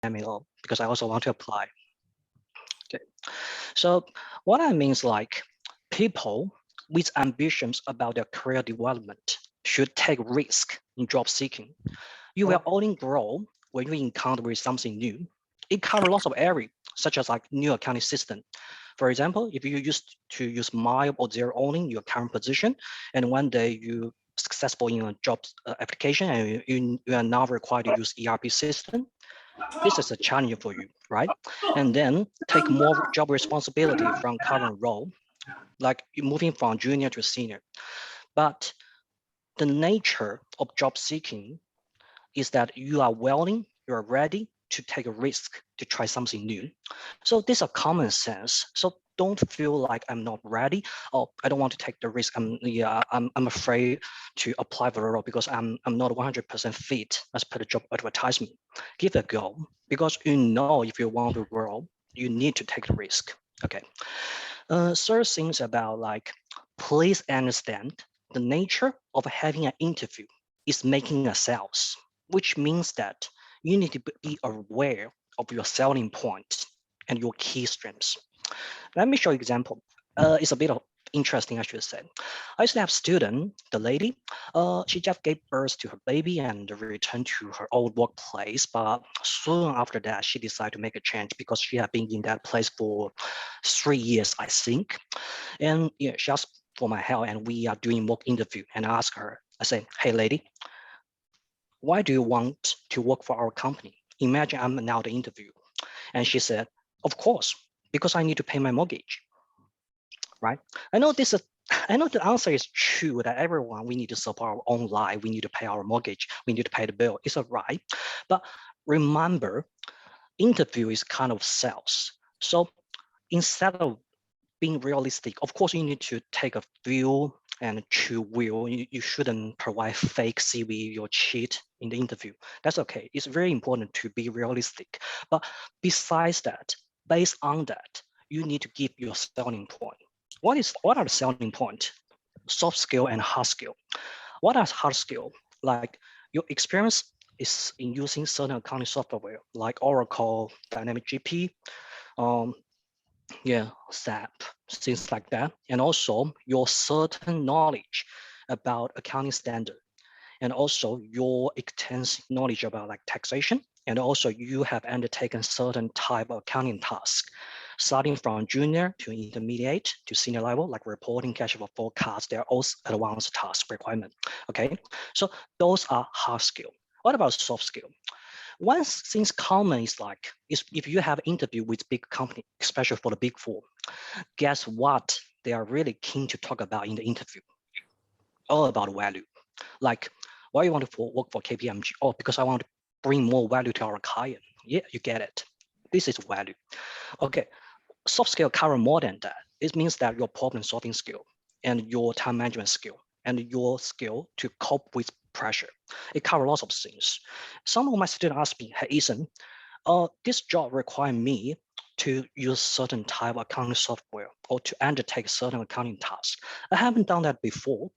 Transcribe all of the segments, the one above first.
me know because I also want to apply. Okay. So what I mean is like people with ambitions about their career development should take risk in job seeking. You will only grow when you encounter with something new. It covers lots of areas, such as like new accounting system. For example, if you used to use mild or zero only in your current position, and one day you successful in a job application and you are now required to use ERP system, this is a challenge for you, right? And then take more job responsibility from current role, like you're moving from junior to senior. But the nature of job seeking is that you are willing, you are ready to take a risk to try something new. So this is a common sense. So don't feel like I'm not ready or I don't want to take the risk. I'm afraid to apply for a role because I'm not 100% fit as per the job advertisement. Give it a go because you know if you want to grow, you need to take the risk. Okay. Third things about like, please understand the nature of having an interview is making a sales, which means that you need to be aware of your selling points and your key strengths. Let me show you an example. It's a bit of interesting, I should say. I used to have a student, the lady, she just gave birth to her baby and returned to her old workplace. But soon after that, she decided to make a change because she had been in that place for 3 years, I think. And yeah, she asked for my help and we are doing mock interview and I asked her, I say, hey lady, why do you want to work for our company? Imagine I'm now the interview. And she said, of course, because I need to pay my mortgage, right? I know the answer is true that everyone, we need to support our own life. We need to pay our mortgage. We need to pay the bill. It's all right. But remember, interview is kind of sales. So instead of being realistic, of course, you need to take a view and true will. You shouldn't provide fake CV or cheat in the interview. That's okay. It's very important to be realistic. But besides that, based on that, you need to give your selling point. What are the selling point? Soft skill and hard skill. What are hard skill? Like your experience is in using certain accounting software like Oracle, Dynamic GP, SAP, things like that. And also your certain knowledge about accounting standard, and also your extensive knowledge about like taxation. And also you have undertaken certain type of accounting tasks, starting from junior to intermediate to senior level, like reporting, cash flow forecast. They're all advanced task requirement. Okay, so those are hard skill. What about soft skill? One thing's common is like, if you have interview with big company, especially for the big four, guess what? They are really keen to talk about in the interview, all about value. Like, why you want to work for KPMG? Oh, because I want to bring more value to our client. Yeah, you get it. This is value. Okay, soft skill cover more than that. It means that your problem solving skill and your time management skill and your skill to cope with pressure. It covers lots of things. Some of my students ask me, hey, Eason, this job requires me to use certain type of accounting software or to undertake certain accounting tasks. I haven't done that before.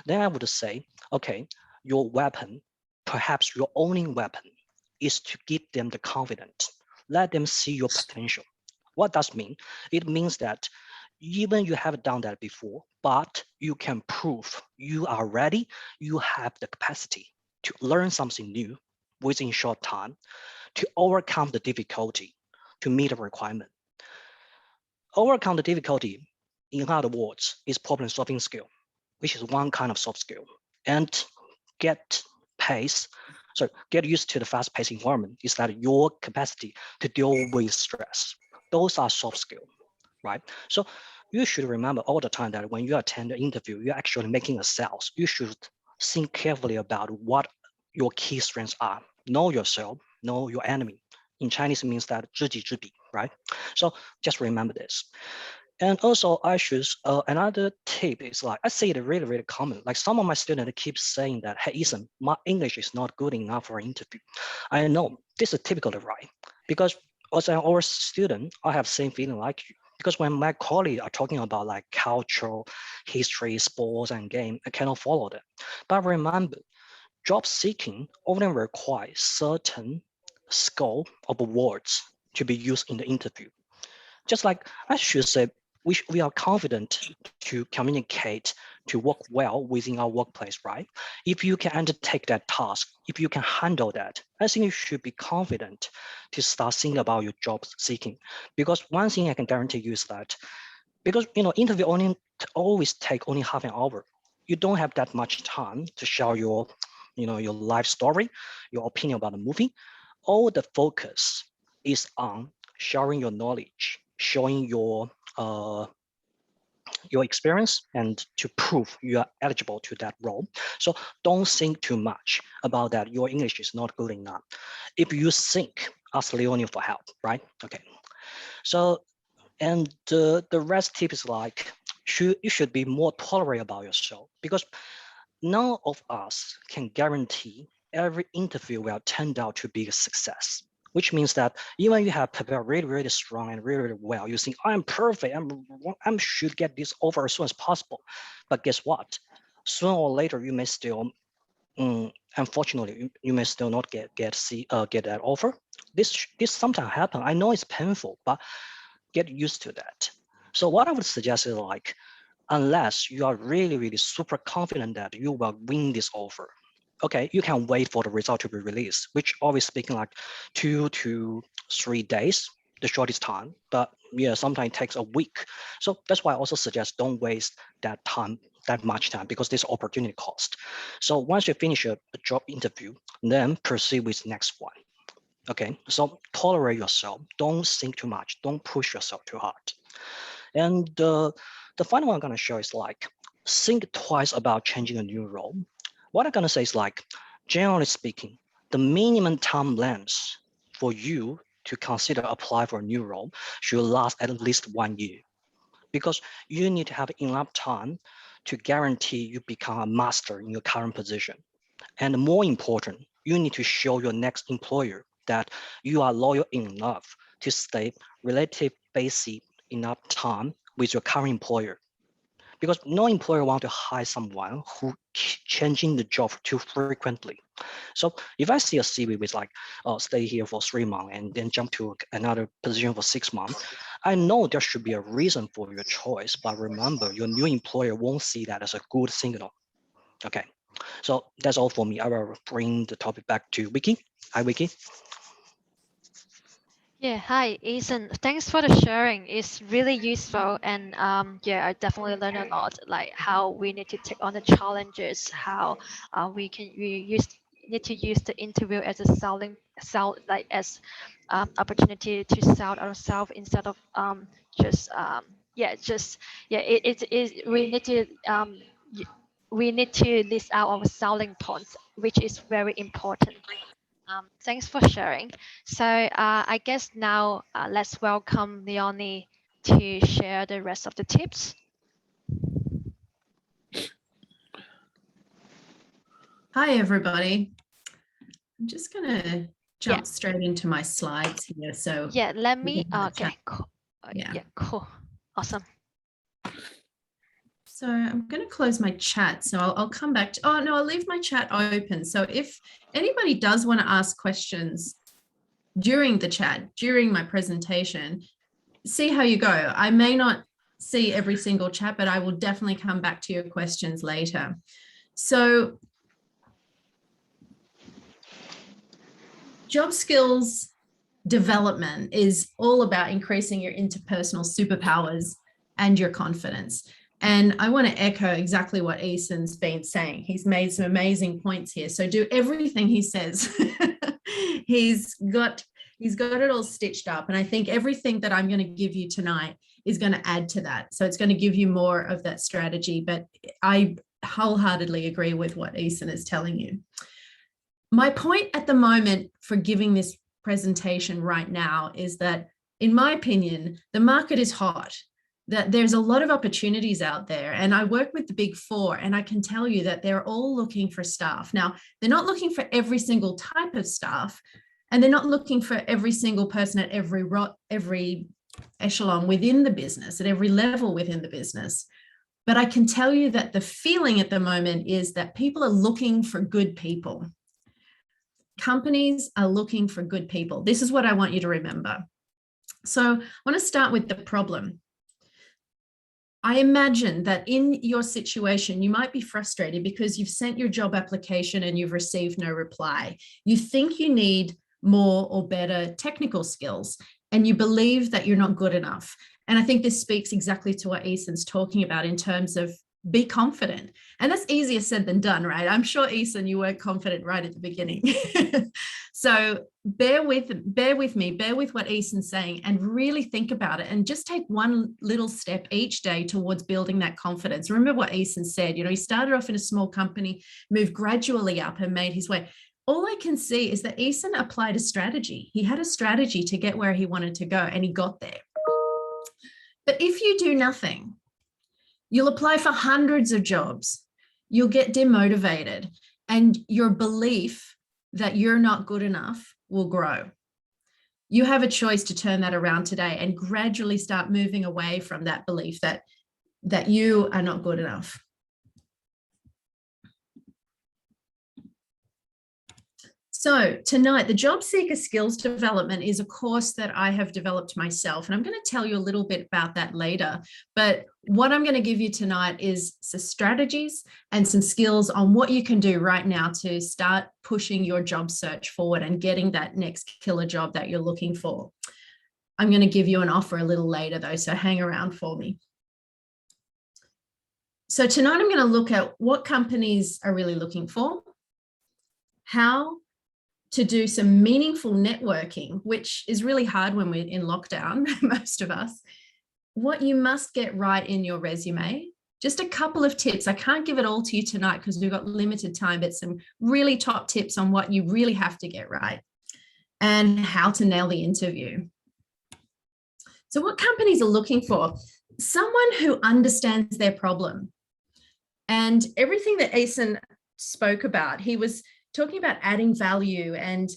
Then I would say, okay, your weapon, perhaps your only weapon, is to give them the confidence. Let them see your potential. What does it mean? It means that even you haven't done that before, but you can prove you are ready, you have the capacity to learn something new within short time, to overcome the difficulty, to meet the requirement. Overcome the difficulty, in other words, is problem solving skill, which is one kind of soft skill. And get pace, so get used to the fast-paced environment is that your capacity to deal with stress. Those are soft skills, right? So you should remember all the time that when you attend an interview, you're actually making a sales. You should think carefully about what your key strengths are. Know yourself, know your enemy. In Chinese, it means that 知己知彼, right? So just remember this. And also, I should, another tip is like, I see it really, really common. Like some of my students keep saying that, hey, Eason, my English is not good enough for an interview. I know this is typically right, because as an old student, I have same feeling like you. Because when my colleagues are talking about like cultural, history, sports, and game, I cannot follow them. But remember, job seeking often requires certain score of words to be used in the interview. Just like I should say, we are confident to communicate, to work well within our workplace, right? If you can undertake that task, if you can handle that, I think you should be confident to start thinking about your job seeking. Because one thing I can guarantee you is that, because interview always take only half an hour. You don't have that much time to share your life story, your opinion about the movie. All the focus is on sharing your knowledge, showing your experience, and to prove you are eligible to that role. So don't think too much about that. Your English is not good enough. If you think, ask Leonie for help, right? Okay. So, and the rest tip is like, you should be more tolerant about yourself, because none of us can guarantee every interview will turn out to be a success, which means that even you have prepared really, really strong and really, really well, you think I'm perfect, I should get this offer as soon as possible. But guess what? Sooner or later, you may still, unfortunately, you may still not get that offer. This sometimes happen. I know it's painful, but get used to that. So what I would suggest is like, unless you are really, really super confident that you will win this offer, okay, you can wait for the result to be released, which always speaking like 2 to 3 days, the shortest time. But yeah, sometimes it takes a week. So that's why I also suggest don't waste that much time, because there's opportunity cost. So once you finish a job interview, then proceed with next one. Okay, so tolerate yourself. Don't think too much. Don't push yourself too hard. And the final one I'm going to show is like, think twice about changing a new role. What I'm going to say is like, generally speaking, the minimum time length for you to consider apply for a new role should last at least 1 year, because you need to have enough time to guarantee you become a master in your current position. And more important, you need to show your next employer that you are loyal enough to stay relative basic enough time with your current employer. Because no employer wants to hire someone who changing the job too frequently. So if I see a CV with like, stay here for 3 months and then jump to another position for 6 months, I know there should be a reason for your choice. But remember, your new employer won't see that as a good signal. Okay. So that's all for me. I will bring the topic back to Vicky. Hi, Vicky. Yeah, hi, Eason. Thanks for the sharing. It's really useful, and yeah, I definitely learned a lot, like how we need to take on the challenges, how need to use the interview as a opportunity to sell ourselves instead of just we need to list out our selling points, which is very important. Thanks for sharing. So I guess now let's welcome Leonie to share the rest of the tips. Hi, everybody. I'm just going to jump straight into my slides here. So yeah, let me, okay, cool. Yeah, cool. Awesome. So I'm going to close my chat. So I'll come back to, I'll leave my chat open. So if anybody does want to ask questions during the chat, during my presentation, see how you go. I may not see every single chat, but I will definitely come back to your questions later. So job skills development is all about increasing your interpersonal superpowers and your confidence. And I want to echo exactly what Eason's been saying. He's made some amazing points here. So do everything he says. He's got it all stitched up. And I think everything that I'm going to give you tonight is going to add to that. So it's going to give you more of that strategy. But I wholeheartedly agree with what Eason is telling you. My point at the moment for giving this presentation right now is that, in my opinion, the market is hot, that there's a lot of opportunities out there. And I work with the Big Four, and I can tell you that they're all looking for staff. Now, they're not looking for every single type of staff, and they're not looking for every single person at every echelon within the business, at every level within the business. But I can tell you that the feeling at the moment is that people are looking for good people. Companies are looking for good people. This is what I want you to remember. So I want to start with the problem. I imagine that in your situation, you might be frustrated because you've sent your job application and you've received no reply. You think you need more or better technical skills, and you believe that you're not good enough. And I think this speaks exactly to what Eason's talking about in terms of be confident. And that's easier said than done, right? I'm sure, Eason, you weren't confident right at the beginning. So bear with me, bear with what Eason's saying, and really think about it, and just take one little step each day towards building that confidence. Remember what Eason said, he started off in a small company, moved gradually up and made his way. All I can see is that Eason applied a strategy. He had a strategy to get where he wanted to go, and he got there. But if you do nothing, you'll apply for hundreds of jobs. You'll get demotivated, and your belief that you're not good enough will grow. You have a choice to turn that around today and gradually start moving away from that belief that you are not good enough. So tonight, the Job Seeker Skills Development is a course that I have developed myself, and I'm going to tell you a little bit about that later. But what I'm going to give you tonight is some strategies and some skills on what you can do right now to start pushing your job search forward and getting that next killer job that you're looking for. I'm going to give you an offer a little later though, so hang around for me. So tonight I'm going to look at what companies are really looking for, how to do some meaningful networking, which is really hard when we're in lockdown, most of us, what you must get right in your resume. Just a couple of tips. I can't give it all to you tonight because we've got limited time, but some really top tips on what you really have to get right and how to nail the interview. So what companies are looking for? Someone who understands their problem. And everything that Eason spoke about, he was talking about adding value and,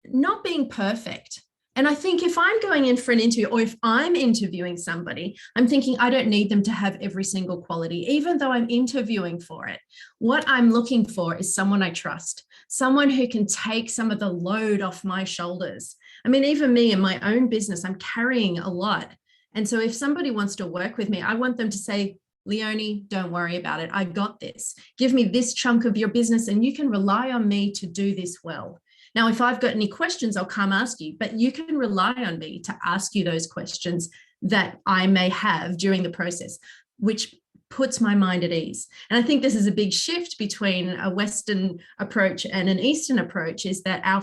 not being perfect. And I think if I'm going in for an interview, or if I'm interviewing somebody, I'm thinking I don't need them to have every single quality, even though I'm interviewing for it. What I'm looking for is someone I trust, someone who can take some of the load off my shoulders. I mean, even me in my own business, I'm carrying a lot. And so if somebody wants to work with me, I want them to say, Leonie, don't worry about it. I got this. Give me this chunk of your business and you can rely on me to do this well. Now, if I've got any questions, I'll come ask you, but you can rely on me to ask you those questions that I may have during the process, which puts my mind at ease. And I think this is a big shift between a Western approach and an Eastern approach, is that our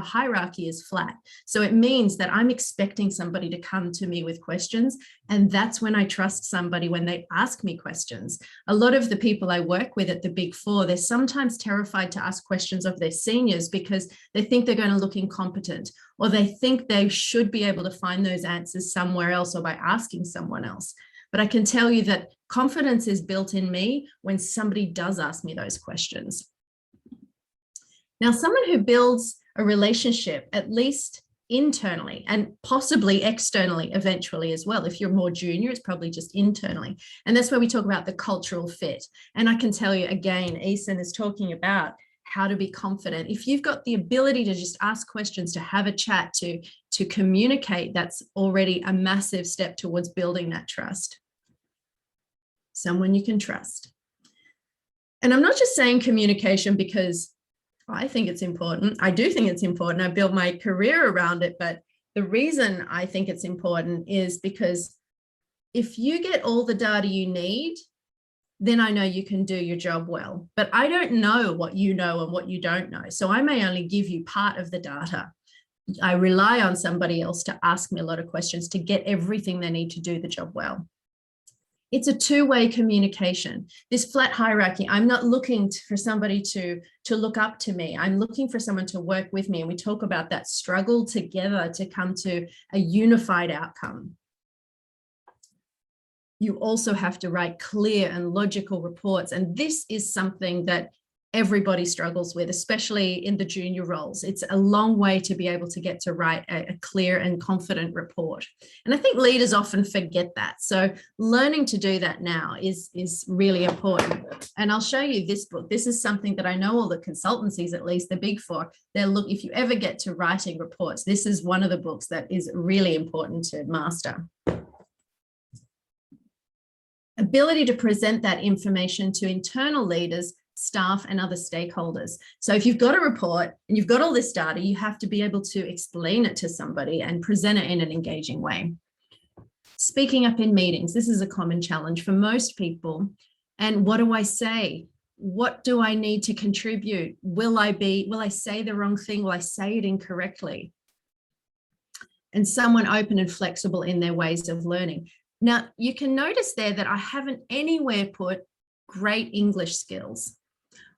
hierarchy is flat. So it means that I'm expecting somebody to come to me with questions. And that's when I trust somebody when they ask me questions. A lot of the people I work with at the Big Four, they're sometimes terrified to ask questions of their seniors because they think they're going to look incompetent, or they think they should be able to find those answers somewhere else or by asking someone else. But I can tell you that confidence is built in me when somebody does ask me those questions. Now, someone who builds a relationship, at least internally and possibly externally eventually as well. If you're more junior, it's probably just internally. And that's where we talk about the cultural fit. And I can tell you again, Eason is talking about how to be confident. If you've got the ability to just ask questions, to have a chat, to communicate, that's already a massive step towards building that trust. Someone you can trust. And I'm not just saying communication because I think it's important. I do think it's important. I built my career around it, but the reason I think it's important is because if you get all the data you need, then I know you can do your job well. But I don't know what you know and what you don't know. So I may only give you part of the data. I rely on somebody else to ask me a lot of questions to get everything they need to do the job well. It's a two-way communication. This flat hierarchy, I'm not looking for somebody to look up to me. I'm looking for someone to work with me. And we talk about that struggle together to come to a unified outcome. You also have to write clear and logical reports. And this is something that everybody struggles with, especially in the junior roles. It's a long way to be able to get to write a clear and confident report. And I think leaders often forget that. So learning to do that now is really important. And I'll show you this book. This is something that I know all the consultancies, at least the big four, they'll look, if you ever get to writing reports, this is one of the books that is really important to master. Ability to present that information to internal leaders, staff, and other stakeholders. So if you've got a report and you've got all this data, you have to be able to explain it to somebody and present it in an engaging way. Speaking up in meetings, this is a common challenge for most people. And what do I say? What do I need to contribute? Will I say the wrong thing? Will I say it incorrectly? And someone open and flexible in their ways of learning. Now, you can notice there that I haven't anywhere put great English skills.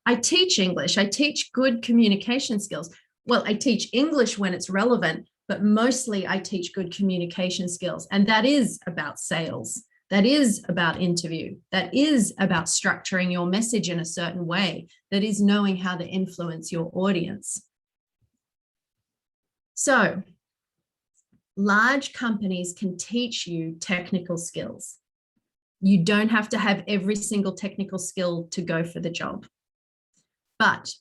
I teach English, I teach good communication skills. Well, I teach English when it's relevant, but mostly I teach good communication skills. And that is about sales. That is about interview. That is about structuring your message in a certain way. That is knowing how to influence your audience. So, large companies can teach you technical skills. You don't have to have every single technical skill to go for the job. But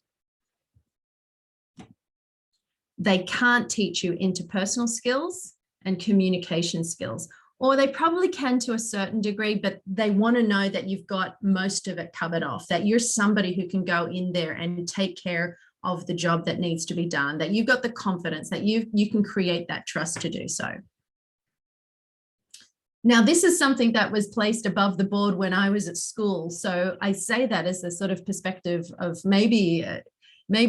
they can't teach you interpersonal skills and communication skills, or they probably can to a certain degree, but they want to know that you've got most of it covered off, that you're somebody who can go in there and take care of the job that needs to be done, that you've got the confidence, that you can create that trust to do so. Now, this is something that was placed above the board when I was at school. So I say that as a sort of perspective of maybe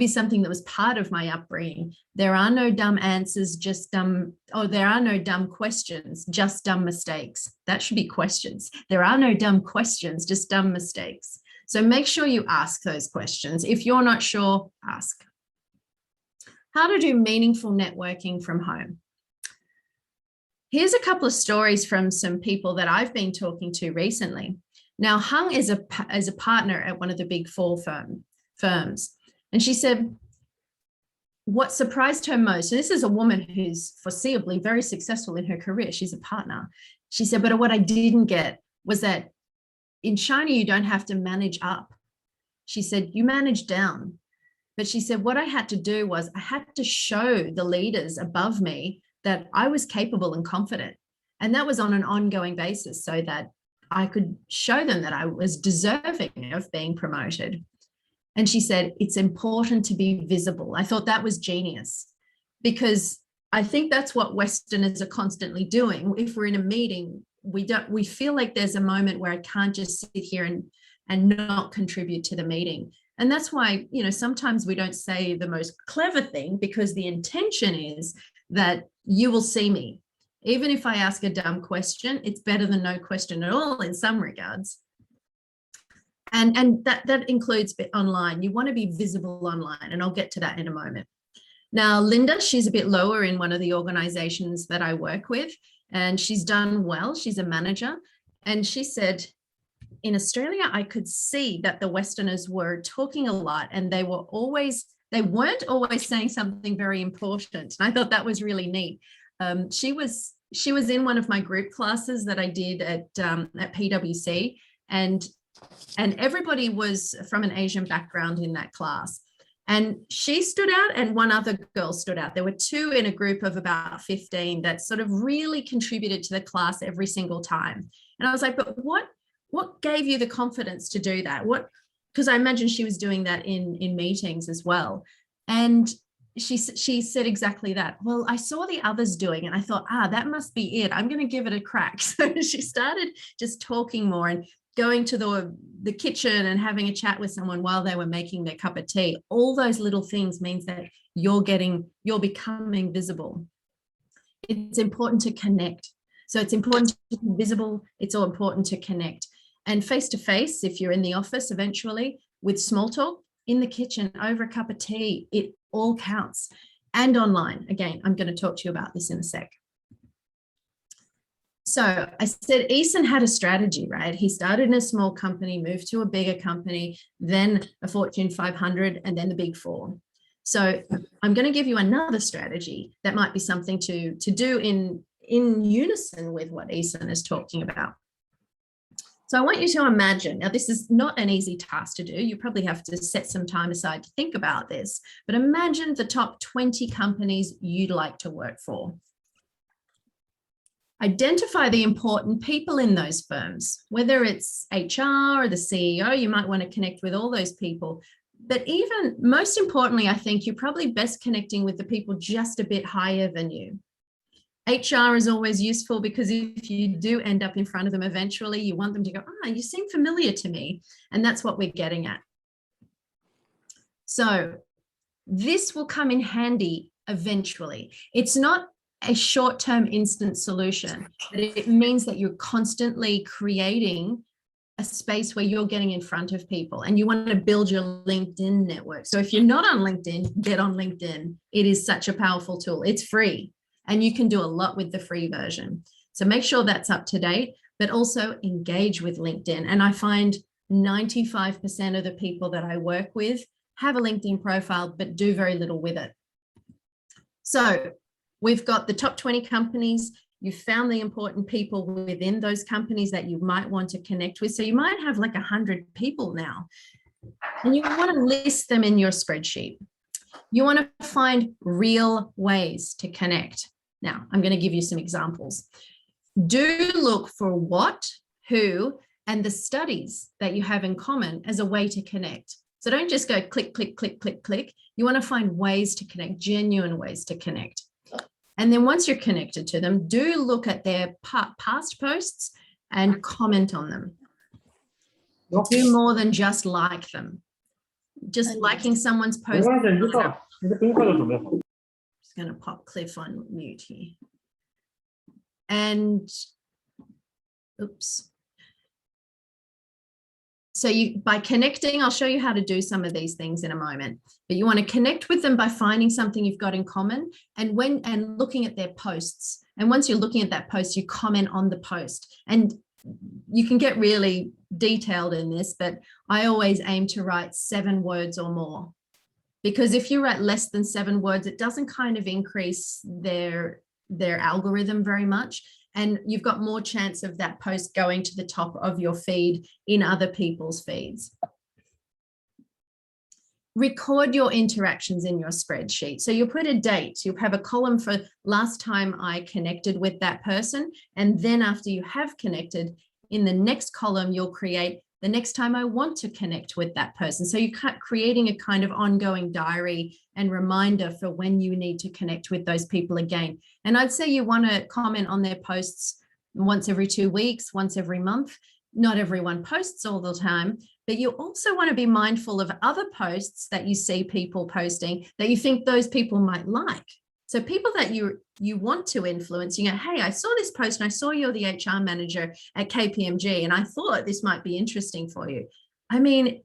something that was part of my upbringing. There are no dumb answers, just dumb, there are no dumb questions, just dumb mistakes. That should be questions. There are no dumb questions, just dumb mistakes. So make sure you ask those questions. If you're not sure, ask. How to do meaningful networking from home. Here's a couple of stories from some people that I've been talking to recently. Now, Hung is a partner at one of the big four firms. And she said, what surprised her most, and this is a woman who's foreseeably very successful in her career, she's a partner. She said, but what I didn't get was that in China, you don't have to manage up. She said, you manage down. But she said, what I had to do was I had to show the leaders above me that I was capable and confident. And that was on an ongoing basis so that I could show them that I was deserving of being promoted. And she said, it's important to be visible. I thought that was genius, because I think that's what Westerners are constantly doing. If we're in a meeting, we feel like there's a moment where I can't just sit here and not contribute to the meeting. And that's why, you know, sometimes we don't say the most clever thing, because the intention is that you will see me. Even if I ask a dumb question, it's better than no question at all in some regards. And that includes online. You want to be visible online, and I'll get to that in a moment. Now, Linda, she's a bit lower in one of the organizations that I work with, and she's done well. She's a manager. And she said, in Australia, I could see that the Westerners were talking a lot, and they weren't always saying something very important. And I thought that was really neat. She was in one of my group classes that I did at PwC, and everybody was from an Asian background in that class. And she stood out, and one other girl stood out. There were two in a group of about 15 that sort of really contributed to the class every single time. And I was like, but what gave you the confidence to do that? Because I imagine she was doing that in meetings as well. And she said exactly that. Well, I saw the others doing it, and I thought, that must be it. I'm going to give it a crack. So she started just talking more and going to the kitchen and having a chat with someone while they were making their cup of tea. All those little things means that you're becoming visible. It's important to connect. So it's important to be visible. It's all important to connect. And face to face, if you're in the office eventually, with small talk, in the kitchen, over a cup of tea, it all counts. And online. Again, I'm going to talk to you about this in a sec. So I said Eason had a strategy, right? He started in a small company, moved to a bigger company, then a Fortune 500, and then the Big Four. So I'm going to give you another strategy that might be something to do in unison with what Eason is talking about. So I want you to imagine, now this is not an easy task to do. You probably have to set some time aside to think about this, but imagine the top 20 companies you'd like to work for. Identify the important people in those firms, whether it's HR or the CEO, you might want to connect with all those people. But even most importantly, I think you're probably best connecting with the people just a bit higher than you. HR is always useful because if you do end up in front of them eventually, you want them to go, "Ah, you seem familiar to me." And that's what we're getting at. So this will come in handy eventually. It's not a short-term instant solution, but it means that you're constantly creating a space where you're getting in front of people, and you want to build your LinkedIn network. So if you're not on LinkedIn, get on LinkedIn. It is such a powerful tool. It's free, and you can do a lot with the free version. So make sure that's up to date, but also engage with LinkedIn. And I find 95% of the people that I work with have a LinkedIn profile, but do very little with it. So we've got the top 20 companies. You've found the important people within those companies that you might want to connect with. So you might have like 100 people now, and you want to list them in your spreadsheet. You want to find real ways to connect. Now, I'm going to give you some examples. Do look for what, who, and the studies that you have in common as a way to connect. So don't just go click, click, click, click, click. You want to find ways to connect, genuine ways to connect. And then once you're connected to them, do look at their past posts and comment on them. Do more than just like them. Just liking someone's post. I'm just going to pop Cliff on mute here. And oops. So by connecting, I'll show you how to do some of these things in a moment, but you want to connect with them by finding something you've got in common and looking at their posts. And once you're looking at that post, you comment on the post. And you can get really detailed in this, but I always aim to write 7 words or more, because if you write less than 7 words, it doesn't kind of increase their algorithm very much. And you've got more chance of that post going to the top of your feed in other people's feeds. Record your interactions in your spreadsheet. So you'll put a date, you'll have a column for last time I connected with that person. And then after you have connected, in the next column, you'll create the next time I want to connect with that person. So you're creating a kind of ongoing diary and reminder for when you need to connect with those people again. And I'd say you want to comment on their posts once every 2 weeks, once every month. Not everyone posts all the time, but you also want to be mindful of other posts that you see people posting that you think those people might like. So people that you want to influence, you go, hey, I saw this post and I saw you're the HR manager at KPMG and I thought this might be interesting for you. I mean,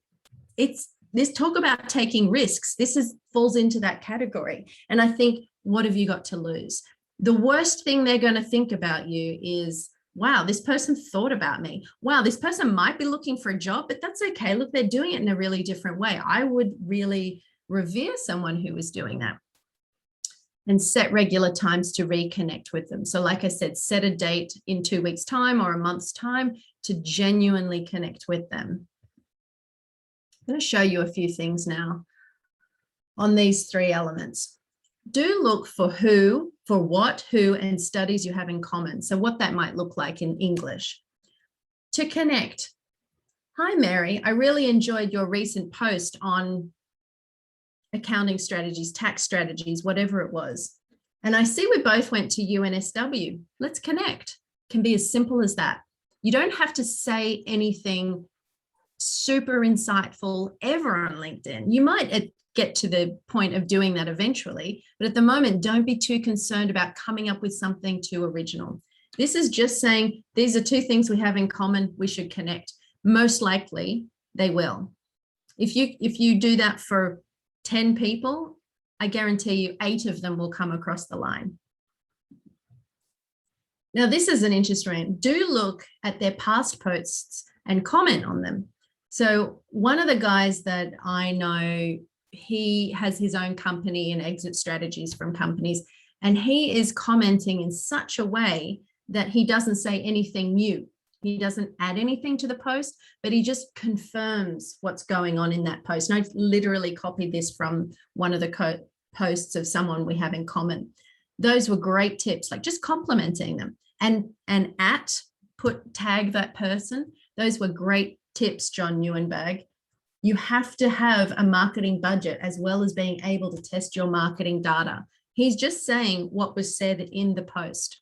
it's this talk about taking risks. This falls into that category. And I think, what have you got to lose? The worst thing they're going to think about you is, wow, this person thought about me. Wow, this person might be looking for a job, but that's okay. Look, they're doing it in a really different way. I would really revere someone who is doing that. And set regular times to reconnect with them. So like I said, set a date in 2 weeks' time or a month's time to genuinely connect with them. I'm going to show you a few things now on these 3 elements. Do look for who, for what, who, and studies you have in common. So what that might look like in English. To connect. Hi, Mary. I really enjoyed your recent post on accounting strategies, tax strategies, whatever it was. And I see we both went to UNSW. Let's connect. Can be as simple as that. You don't have to say anything super insightful ever on LinkedIn. You might get to the point of doing that eventually, but at the moment, don't be too concerned about coming up with something too original. This is just saying, these are 2 things we have in common, we should connect. Most likely they will. If you do that for 10 people, I guarantee you 8 of them will come across the line. Now, this is an interesting one. Do look at their past posts and comment on them. So one of the guys that I know, he has his own company and exit strategies from companies, and he is commenting in such a way that he doesn't say anything new. He doesn't add anything to the post, but he just confirms what's going on in that post. And I literally copied this from one of the posts of someone we have in common. Those were great tips, like just complimenting them and tag that person. Those were great tips, John Neuenberg. You have to have a marketing budget as well as being able to test your marketing data. He's just saying what was said in the post.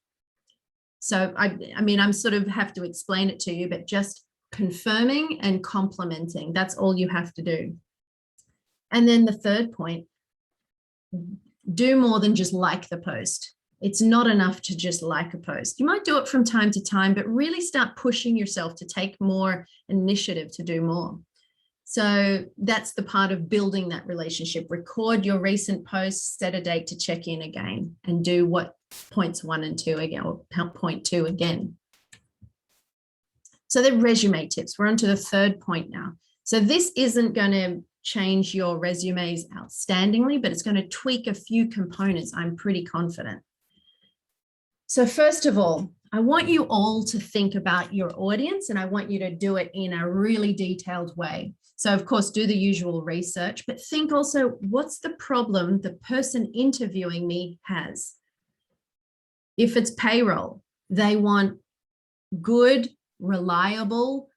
So I mean, I'm sort of have to explain it to you, but just confirming and complimenting, that's all you have to do. And then the third point, do more than just like the post. It's not enough to just like a post. You might do it from time to time, but really start pushing yourself to take more initiative to do more. So that's the part of building that relationship. Record your recent posts, set a date to check in again, and do what points 1 and 2 again, or point 2 again. So the resume tips. We're on to the third point now. So this isn't going to change your resumes outstandingly, but it's going to tweak a few components, I'm pretty confident. So first of all, I want you all to think about your audience, and I want you to do it in a really detailed way. So of course, do the usual research, but think also, what's the problem the person interviewing me has? If it's payroll, they want good, reliable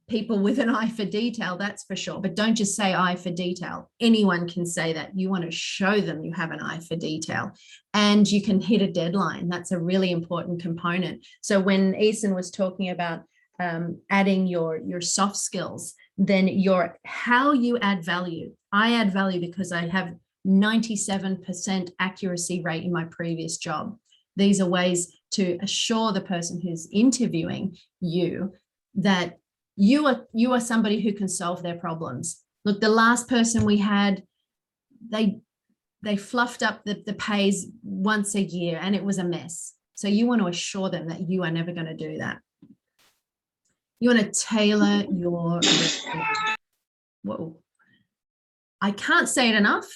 people with an eye for detail, that's for sure. But don't just say eye for detail. Anyone can say that. You want to show them you have an eye for detail, and you can hit a deadline. That's a really important component. So when Eason was talking about adding your soft skills, then how you add value. I add value because I have 97% accuracy rate in my previous job. These are ways to assure the person who's interviewing you that you are somebody who can solve their problems. Look, the last person we had, they fluffed up the pays once a year and it was a mess. So you want to assure them that you are never going to do that. You want to tailor your, whoa, I can't say it enough.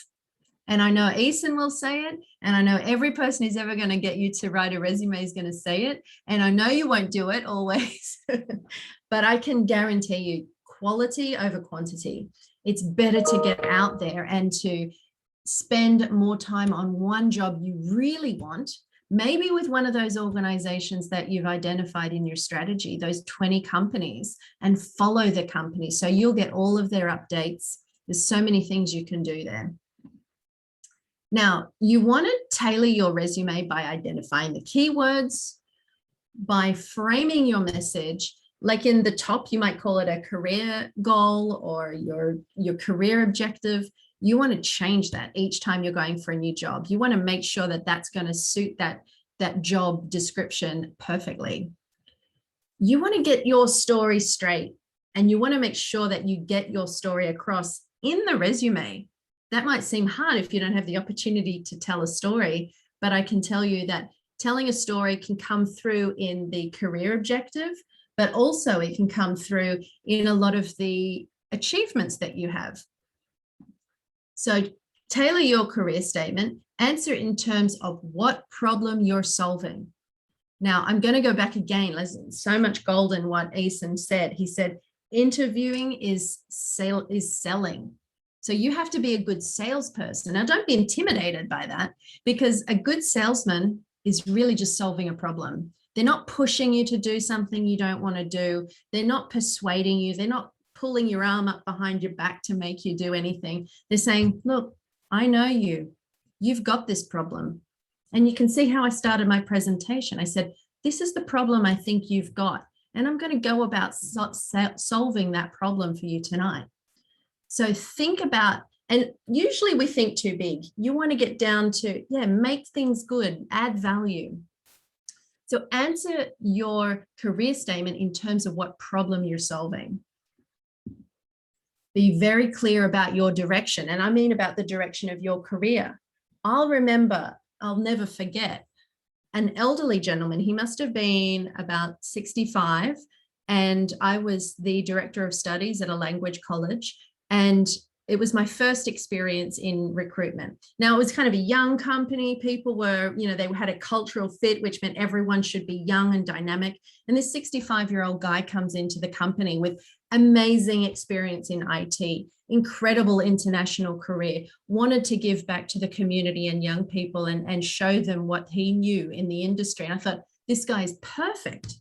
And I know Eason will say it. And I know every person who's ever going to get you to write a resume is going to say it. And I know you won't do it always, but I can guarantee you quality over quantity. It's better to get out there and to spend more time on one job you really want, maybe with one of those organizations that you've identified in your strategy, those 20 companies, and follow the company. So you'll get all of their updates. There's so many things you can do there. Now, you want to tailor your resume by identifying the keywords, by framing your message. Like in the top, you might call it a career goal or your career objective. You want to change that each time you're going for a new job. You want to make sure that that's going to suit that job description perfectly. You want to get your story straight, and you want to make sure that you get your story across in the resume. That might seem hard if you don't have the opportunity to tell a story, but I can tell you that telling a story can come through in the career objective, but also it can come through in a lot of the achievements that you have. So tailor your career statement, answer in terms of what problem you're solving. Now, I'm going to go back again. There's so much gold in what Eason said. He said, interviewing is selling. So you have to be a good salesperson. Now, don't be intimidated by that, because a good salesman is really just solving a problem. They're not pushing you to do something you don't want to do. They're not persuading you. They're not pulling your arm up behind your back to make you do anything. They're saying, look, I know you. You've got this problem. And you can see how I started my presentation. I said, this is the problem I think you've got, and I'm going to go about solving that problem for you tonight. So think about, and usually we think too big. You want to get down to, make things good, add value. So answer your career statement in terms of what problem you're solving. Be very clear about your direction, and I mean about the direction of your career. I'll never forget, an elderly gentleman. He must have been about 65. And I was the director of studies at a language college. And it was my first experience in recruitment. Now, it was kind of a young company. People were, they had a cultural fit, which meant everyone should be young and dynamic. And this 65-year-old guy comes into the company with amazing experience in IT, incredible international career, wanted to give back to the community and young people and show them what he knew in the industry. And I thought, this guy is perfect.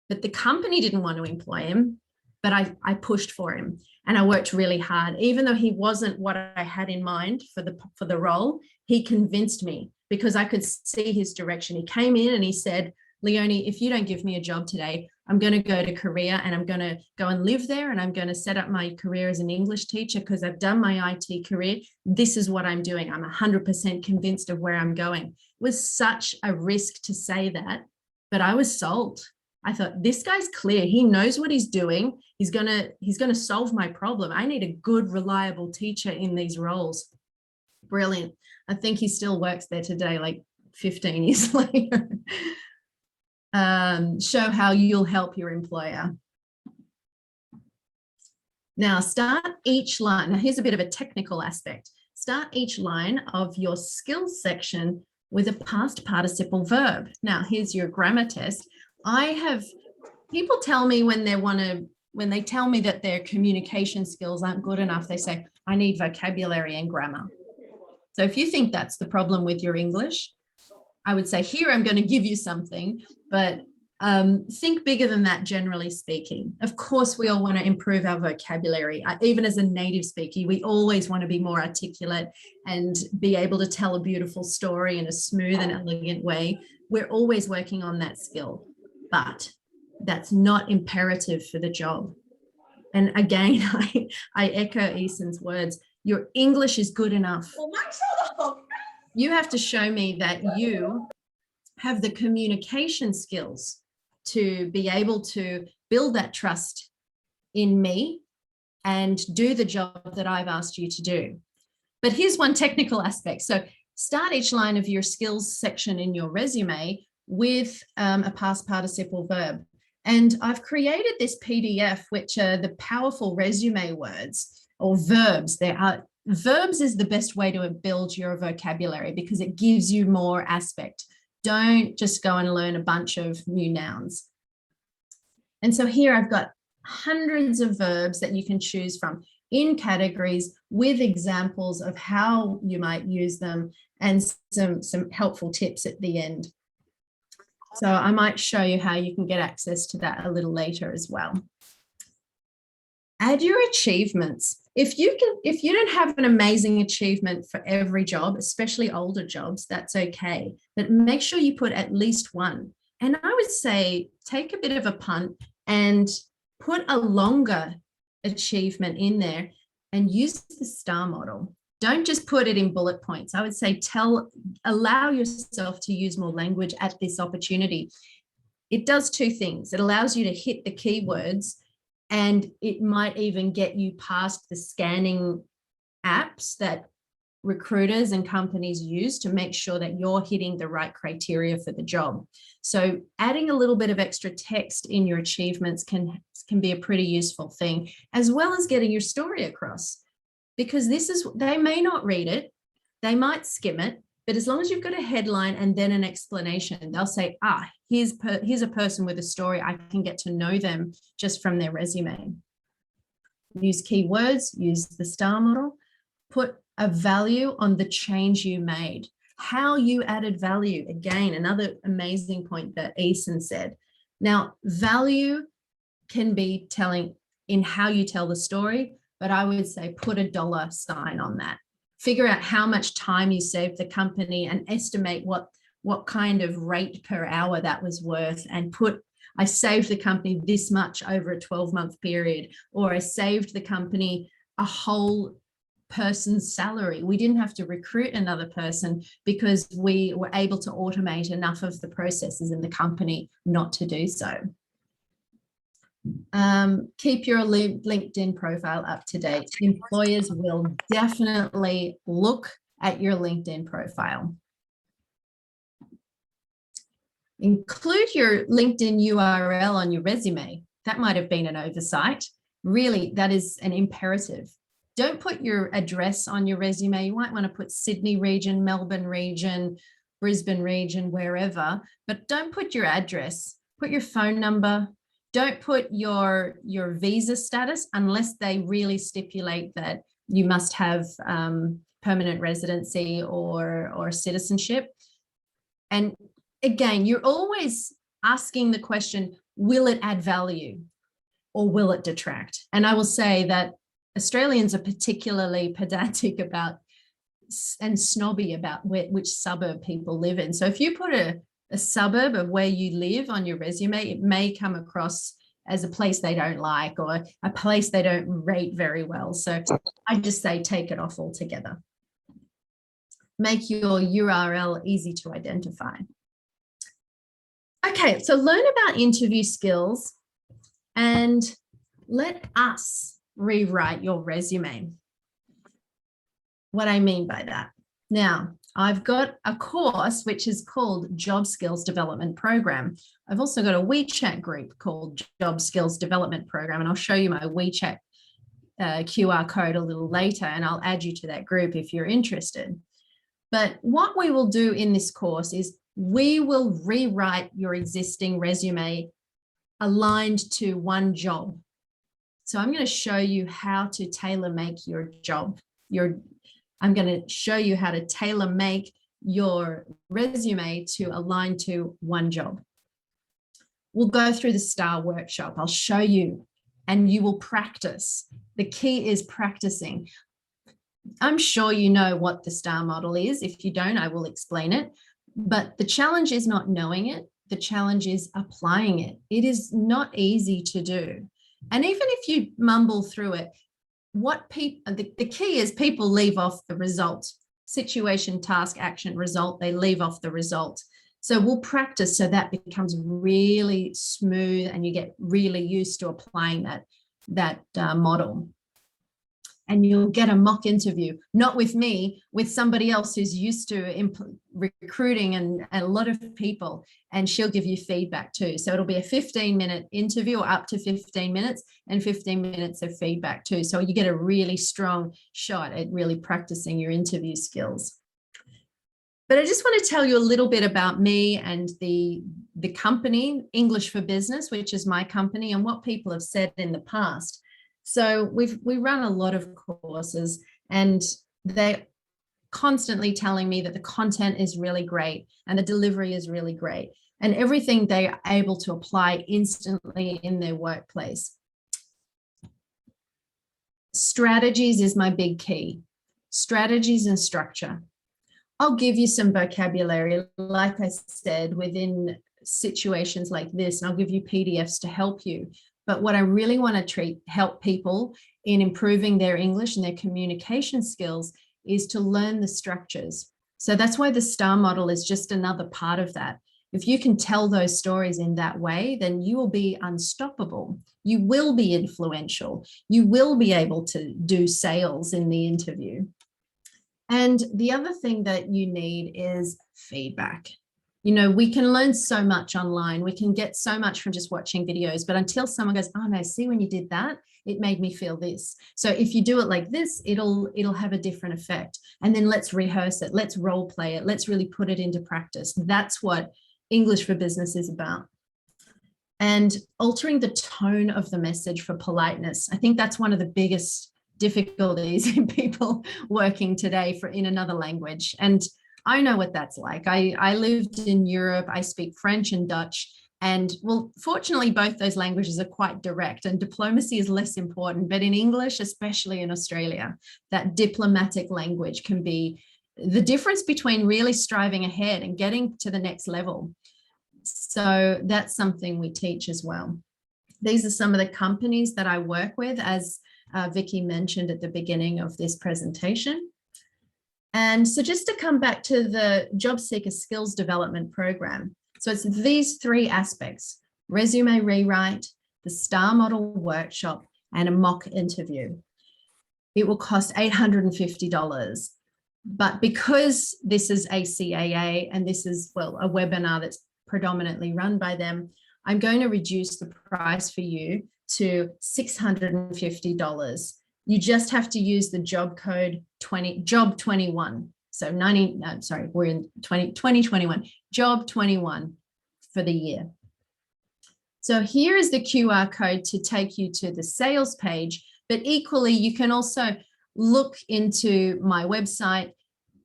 But the company didn't want to employ him, but I pushed for him and I worked really hard. Even though he wasn't what I had in mind for the role, he convinced me because I could see his direction. He came in and he said, Leonie, if you don't give me a job today, I'm going to go to Korea and I'm going to go and live there and I'm going to set up my career as an English teacher because I've done my IT career. This is what I'm doing. I'm 100% convinced of where I'm going. It was such a risk to say that, but I was sold. I thought, this guy's clear. He knows what he's doing. He's gonna solve my problem. I need a good, reliable teacher in these roles. Brilliant. I think he still works there today, like 15 years later. Show how you'll help your employer. Now, start each line. Now, here's a bit of a technical aspect. Start each line of your skills section with a past participle verb. Now, here's your grammar test. People tell me when they tell me that their communication skills aren't good enough, they say, I need vocabulary and grammar. So if you think that's the problem with your English, I would say, here, I'm going to give you something, but think bigger than that, generally speaking. Of course, we all want to improve our vocabulary. Even as a native speaker, we always want to be more articulate and be able to tell a beautiful story in a smooth and elegant way. We're always working on that skill. But that's not imperative for the job. And again, I echo Eason's words. Your English is good enough. You have to show me that you have the communication skills to be able to build that trust in me and do the job that I've asked you to do. But here's one technical aspect. So start each line of your skills section in your resume with a past participle verb. And I've created this PDF, which are the powerful resume words or verbs. Verbs is the best way to build your vocabulary because it gives you more aspect. Don't just go and learn a bunch of new nouns. And so here I've got hundreds of verbs that you can choose from in categories with examples of how you might use them and some helpful tips at the end. So I might show you how you can get access to that a little later as well. Add your achievements. If you don't have an amazing achievement for every job, especially older jobs, that's okay. But make sure you put at least one. And I would say take a bit of a punt and put a longer achievement in there and use the STAR model. Don't just put it in bullet points. I would say allow yourself to use more language at this opportunity. It does two things. It allows you to hit the keywords and it might even get you past the scanning apps that recruiters and companies use to make sure that you're hitting the right criteria for the job. So adding a little bit of extra text in your achievements can be a pretty useful thing, as well as getting your story across. Because they may not read it, they might skim it, but as long as you've got a headline and then an explanation, they'll say, here's a person with a story. I can get to know them just from their resume. Use keywords, use the STAR model, put a value on the change you made, how you added value. Again, another amazing point that Eason said. Now, value can be telling in how you tell the story, but I would say put a dollar sign on that. Figure out how much time you saved the company and estimate what kind of rate per hour that was worth, and I saved the company this much over a 12-month period, or I saved the company a whole person's salary. We didn't have to recruit another person because we were able to automate enough of the processes in the company not to do so. Keep your LinkedIn profile up to date. Employers will definitely look at your LinkedIn profile. Include your LinkedIn URL on your resume. That might have been an oversight. Really, that is an imperative. Don't put your address on your resume. You might want to put Sydney region, Melbourne region, Brisbane region, wherever, but don't put your address. Put your phone number. Don't put your visa status unless they really stipulate that you must have permanent residency or citizenship. And again, you're always asking the question, will it add value or will it detract? And I will say that Australians are particularly pedantic about and snobby about which suburb people live in. So if you put a suburb of where you live on your resume, it may come across as a place they don't like or a place they don't rate very well. So I just say take it off altogether. Make your URL easy to identify. Okay, so learn about interview skills and let us rewrite your resume. What I mean by that. Now, I've got a course which is called Job Skills Development Program. I've also got a WeChat group called Job Skills Development Program, and I'll show you my WeChat QR code a little later, and I'll add you to that group if you're interested. But what we will do in this course is we will rewrite your existing resume aligned to one job. So I'm going to show you how to tailor make your job. I'm going to show you how to tailor make your resume to align to one job. We'll go through the STAR workshop. I'll show you and you will practice. The key is practicing. I'm sure you know what the STAR model is. If you don't, I will explain it. But the challenge is not knowing it. The challenge is applying it. It is not easy to do. And even if you mumble through it, the key is people leave off the result. Situation, task, action, result, they leave off the result. So we'll practice so that becomes really smooth and you get really used to applying that model. And you'll get a mock interview, not with me, with somebody else who's used to recruiting and a lot of people, and she'll give you feedback too. So it'll be a 15-minute interview or up to 15 minutes and 15 minutes of feedback too. So you get a really strong shot at really practicing your interview skills. But I just want to tell you a little bit about me and the company, English for Business, which is my company, and what people have said in the past. So we run a lot of courses and they're constantly telling me that the content is really great and the delivery is really great and everything they are able to apply instantly in their workplace. Strategies is my big key. Strategies and structure. I'll give you some vocabulary, like I said, within situations like this, and I'll give you PDFs to help you. But what I really want to help people in improving their English and their communication skills is to learn the structures. So that's why the STAR model is just another part of that. If you can tell those stories in that way, then you will be unstoppable. You will be influential. You will be able to do sales in the interview. And the other thing that you need is feedback. You know, we can learn so much online. We can get so much from just watching videos, but until someone goes, oh no, see when you did that, it made me feel this. So if you do it like this, it'll have a different effect. And then let's rehearse it. Let's role play it. Let's really put it into practice. That's what English for Business is about. And altering the tone of the message for politeness. I think that's one of the biggest difficulties in people working today in another language. And I know what that's like. I lived in Europe. I speak French and Dutch. And well, fortunately, both those languages are quite direct and diplomacy is less important. But in English, especially in Australia, that diplomatic language can be the difference between really striving ahead and getting to the next level. So that's something we teach as well. These are some of the companies that I work with, as Vicky mentioned at the beginning of this presentation. And so just to come back to the Job Seeker Skills Development Program. So it's these three aspects: resume rewrite, the STAR Model workshop, and a mock interview. It will cost $850. But because this is ACAA and this is, well, a webinar that's predominantly run by them. I'm going to reduce the price for you to $650. You just have to use the job code job 21. So we're in 2021, job 21 for the year. So here is the QR code to take you to the sales page, but equally you can also look into my website.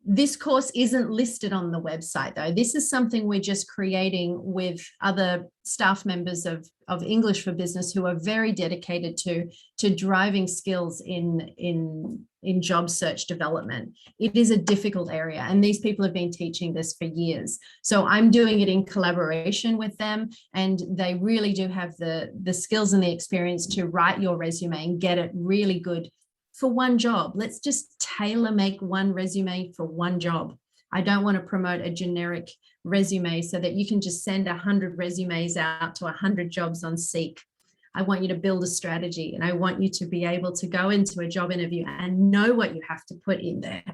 This course isn't listed on the website though. This is something we're just creating with other staff members of English for Business who are very dedicated to driving skills in job search development. It is a difficult area and these people have been teaching this for years. So I'm doing it in collaboration with them and they really do have the skills and the experience to write your resume and get it really good for one job. Let's just tailor make one resume for one job. I don't want to promote a generic resume so that you can just send 100 resumes out to 100 jobs on Seek. I want you to build a strategy and I want you to be able to go into a job interview and know what you have to put in there.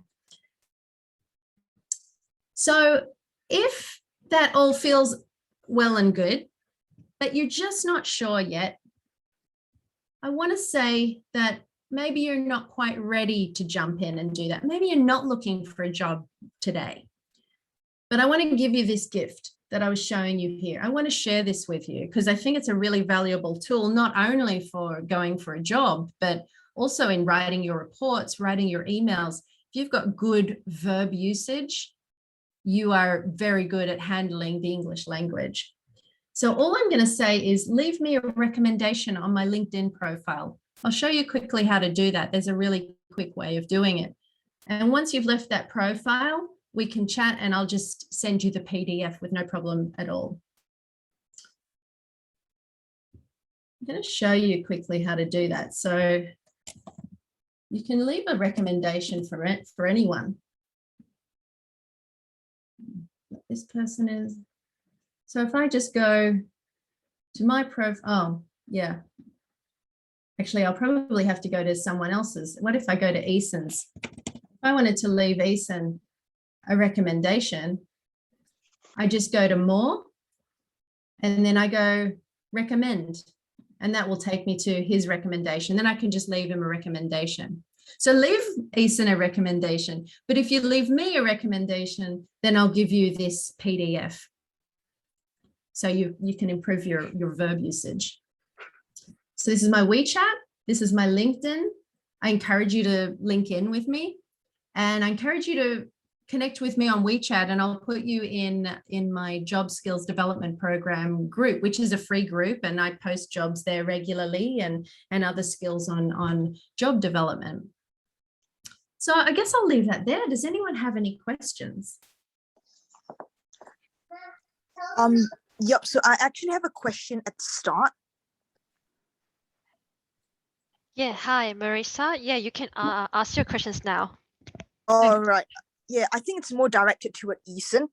So if that all feels well and good, but you're just not sure yet, I want to say that maybe you're not quite ready to jump in and do that. Maybe you're not looking for a job today. But I want to give you this gift that I was showing you here. I want to share this with you because I think it's a really valuable tool, not only for going for a job, but also in writing your reports, writing your emails. If you've got good verb usage, you are very good at handling the English language. So all I'm going to say is leave me a recommendation on my LinkedIn profile. I'll show you quickly how to do that. There's a really quick way of doing it. And once you've left that profile, we can chat and I'll just send you the PDF with no problem at all. I'm going to show you quickly how to do that. So you can leave a recommendation for anyone. What this person is. So if I just go to my profile, yeah. Actually, I'll probably have to go to someone else's. What if I go to Eason's? If I wanted to leave Eason a recommendation, I just go to more and then I go recommend and that will take me to his recommendation. Then I can just leave him a recommendation. So leave Eason a recommendation, but if you leave me a recommendation, then I'll give you this PDF. So you can improve your verb usage. So this is my WeChat. This is my LinkedIn. I encourage you to link in with me and I encourage you to connect with me on WeChat and I'll put you in my job skills development program group, which is a free group and I post jobs there regularly and other skills on job development. So I guess I'll leave that there. Does anyone have any questions? Yep, so I actually have a question at the start. Yeah, hi, Marissa. Yeah, you can ask your questions now. All right. Yeah, I think it's more directed toward Eason.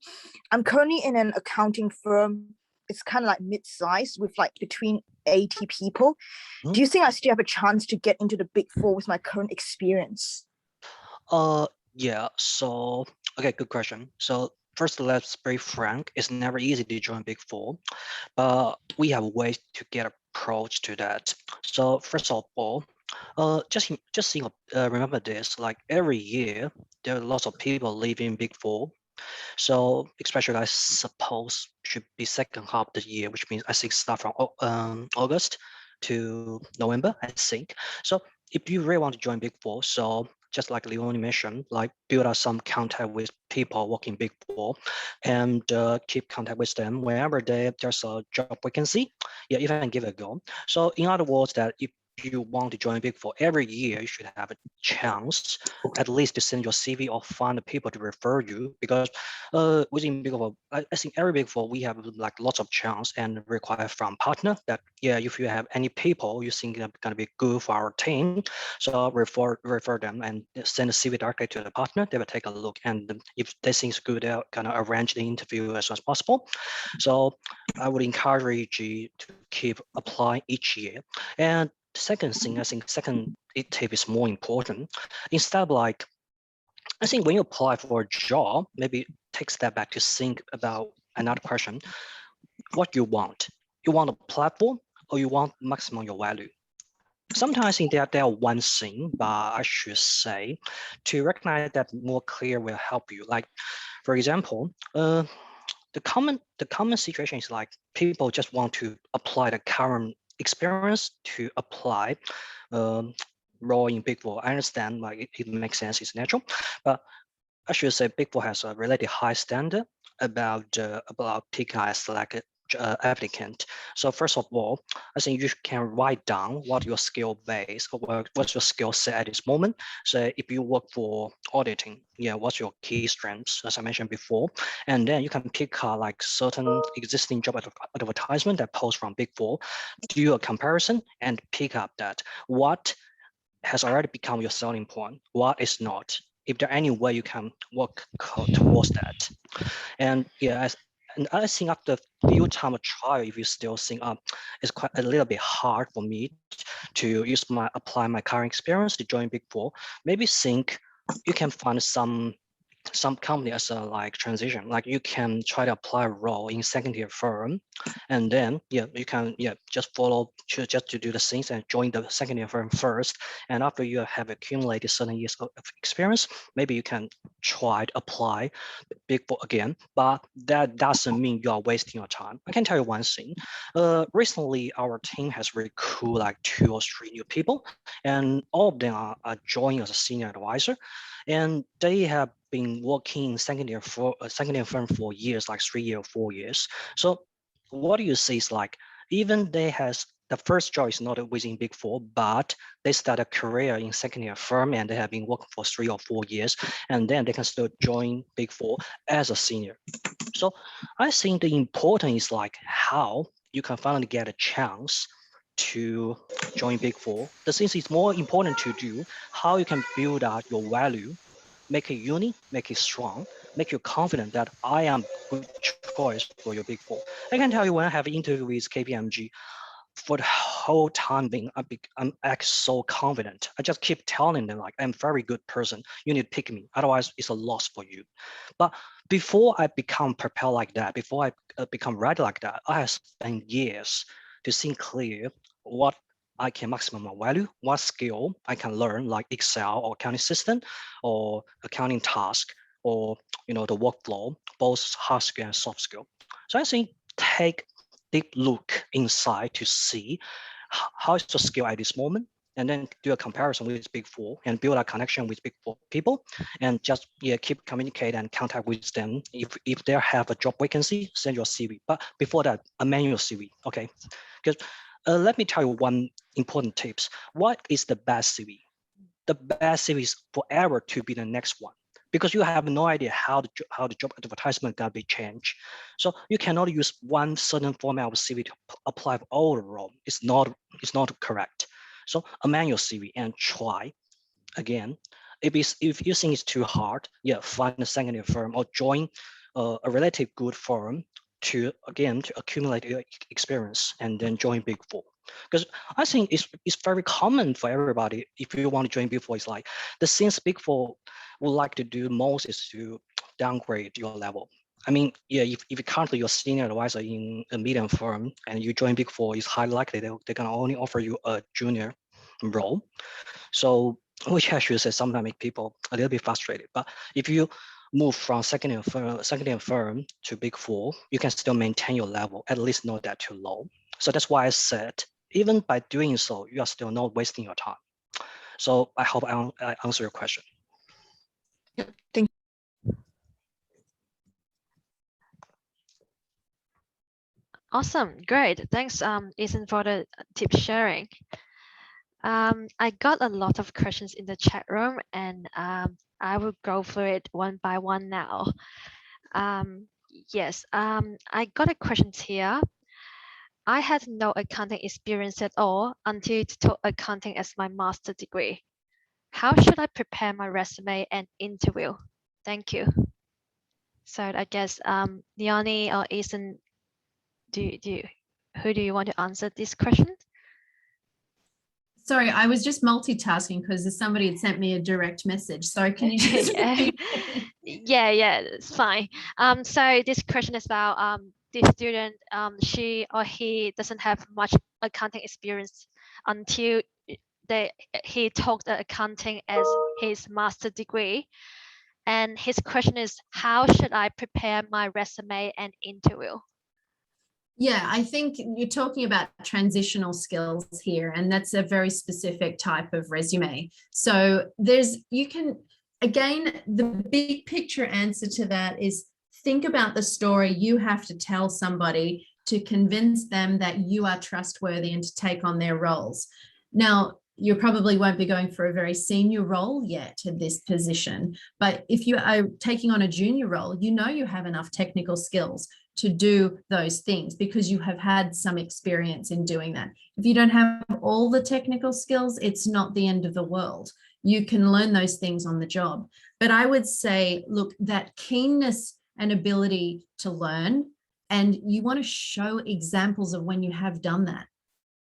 I'm currently in an accounting firm. It's kind of like mid-sized with like between 80 people. Do you think I still have a chance to get into the Big Four with my current experience? Yeah, so, okay, good question. So first, let's be frank, it's never easy to join Big Four, but we have ways to get approach to that. So first of all, remember this, like every year, there are lots of people leaving Big Four. So especially I suppose should be second half of the year, which means I think start from August to November, I think. So if you really want to join Big Four, so just like Leonie mentioned, like build up some contact with people working Big Four and keep contact with them whenever there's a job vacancy. Yeah, you can give it a go. So in other words, that if you want to join Big Four every year, you should have a chance at least to send your CV or find people to refer you, because within Big Four, I think every Big Four we have like lots of chance and require from partner that, yeah, if you have any people you think are going to be good for our team, so refer them and send a CV directly to the partner. They will take a look, and if they think it's good, they'll kind of arrange the interview as soon as possible. So I would encourage you to keep applying each year. And second thing, I think second tip is more important. Instead of like, I think when you apply for a job, maybe take a step back to think about another question. what you want. You want a platform or you want maximum your value. Sometimes I think that they are one thing, but I should say to recognize that more clear will help you. Like, for example, the common situation is like people just want to apply the current experience to apply role in Big Four. I understand, like it makes sense, it's natural, but I should say Big Four has a relatively high standard about picking as like applicant. So first of all, I think you can write down what your skill base or what's your skill set at this moment. So if you work for auditing, yeah, what's your key strengths, as I mentioned before, and then you can pick like certain existing job advertisement that post from Big Four, do a comparison and pick up that what has already become your selling point, what is not. If there any way you can work towards that. And yeah, and I think after a few times of trial, if you still think it's quite a little bit hard for me to apply my current experience to join Big Four, maybe think you can find some company as a like transition, like you can try to apply a role in second-tier firm, and then you can just follow just to do the things and join the second-tier firm first. And after you have accumulated certain years of experience, maybe you can try to apply Big Four again. But that doesn't mean you are wasting your time. I can tell you one thing. Recently, our team has recruited like 2 or 3 new people, and all of them are joining as a senior advisor, and they have been working in second-tier firm for years, like 3 years, 4 years. So what do you see is like, even they has the first job is not within Big Four, but they start a career in second-tier firm and they have been working for 3 or 4 years, and then they can still join Big Four as a senior. So I think the important is like how you can finally get a chance to join Big Four. The thing is more important to do how you can build out your value, make it unique, make it strong, make you confident that I am good choice for your Big Four. I can tell you when I have an interview with KPMG, for the whole time being, I'm so confident. I just keep telling them like, I'm a very good person. You need to pick me. Otherwise, it's a loss for you. But before I become prepared like that, before I become ready like that, I have spent years to think clear what I can maximum my value, what skill I can learn, like Excel or accounting system or accounting task or the workflow, both hard skill and soft skill. So I think take deep look inside to see how is the skill at this moment, and then do a comparison with Big Four and build a connection with Big Four people, and just keep communicate and contact with them. If they have a job vacancy, send your CV. But before that, amend your CV, okay? Because let me tell you one important tips. What is the best CV? The best CV is forever to be the next one, because you have no idea how the job advertisement got be changed. So you cannot use one certain format of CV to apply for all the role. It's not correct. So amend your CV and try again. If you think it's too hard, find a secondary firm or join a relative good firm to accumulate your experience and then join Big Four. Because I think it's very common for everybody. If you want to join Big Four, it's like the things Big Four would like to do most is to downgrade your level. I mean, if currently you're senior advisor in a medium firm and you join Big Four, it's highly likely they can only offer you a junior role. So, which I should say sometimes make people a little bit frustrated. But if you move from second-tier firm to Big Four, you can still maintain your level, at least not that too low. So that's why I said, even by doing so, you are still not wasting your time. So I hope I answer your question. Yep, thank you. Awesome, great. Thanks, Eason, for the tip sharing. I got a lot of questions in the chat room, and I will go through it one by one now. Yes, I got a question here. I had no accounting experience at all until I took accounting as my master's degree. How should I prepare my resume and interview? Thank you. So I guess Leonie or Eason, who do you want to answer this question? Sorry, I was just multitasking because somebody had sent me a direct message. Sorry, can you just repeat? Yeah, it's fine. So this question is about the student, she or he doesn't have much accounting experience until he took the accounting as his master degree. And his question is, how should I prepare my resume and interview? Yeah, I think you're talking about transitional skills here, and that's a very specific type of resume. So again, the big picture answer to that is think about the story you have to tell somebody to convince them that you are trustworthy and to take on their roles. Now, you probably won't be going for a very senior role yet in this position, but if you are taking on a junior role, you know you have enough technical skills to do those things because you have had some experience in doing that. If you don't have all the technical skills, it's not the end of the world. You can learn those things on the job. But I would say, look, that keenness and ability to learn, and you want to show examples of when you have done that.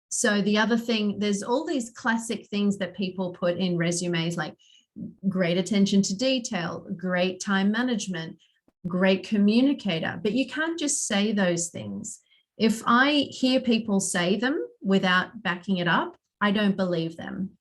So the other thing, there's all these classic things that people put in resumes, like great attention to detail, great time management, great communicator, but you can't just say those things. If I hear people say them without backing it up, I don't believe them.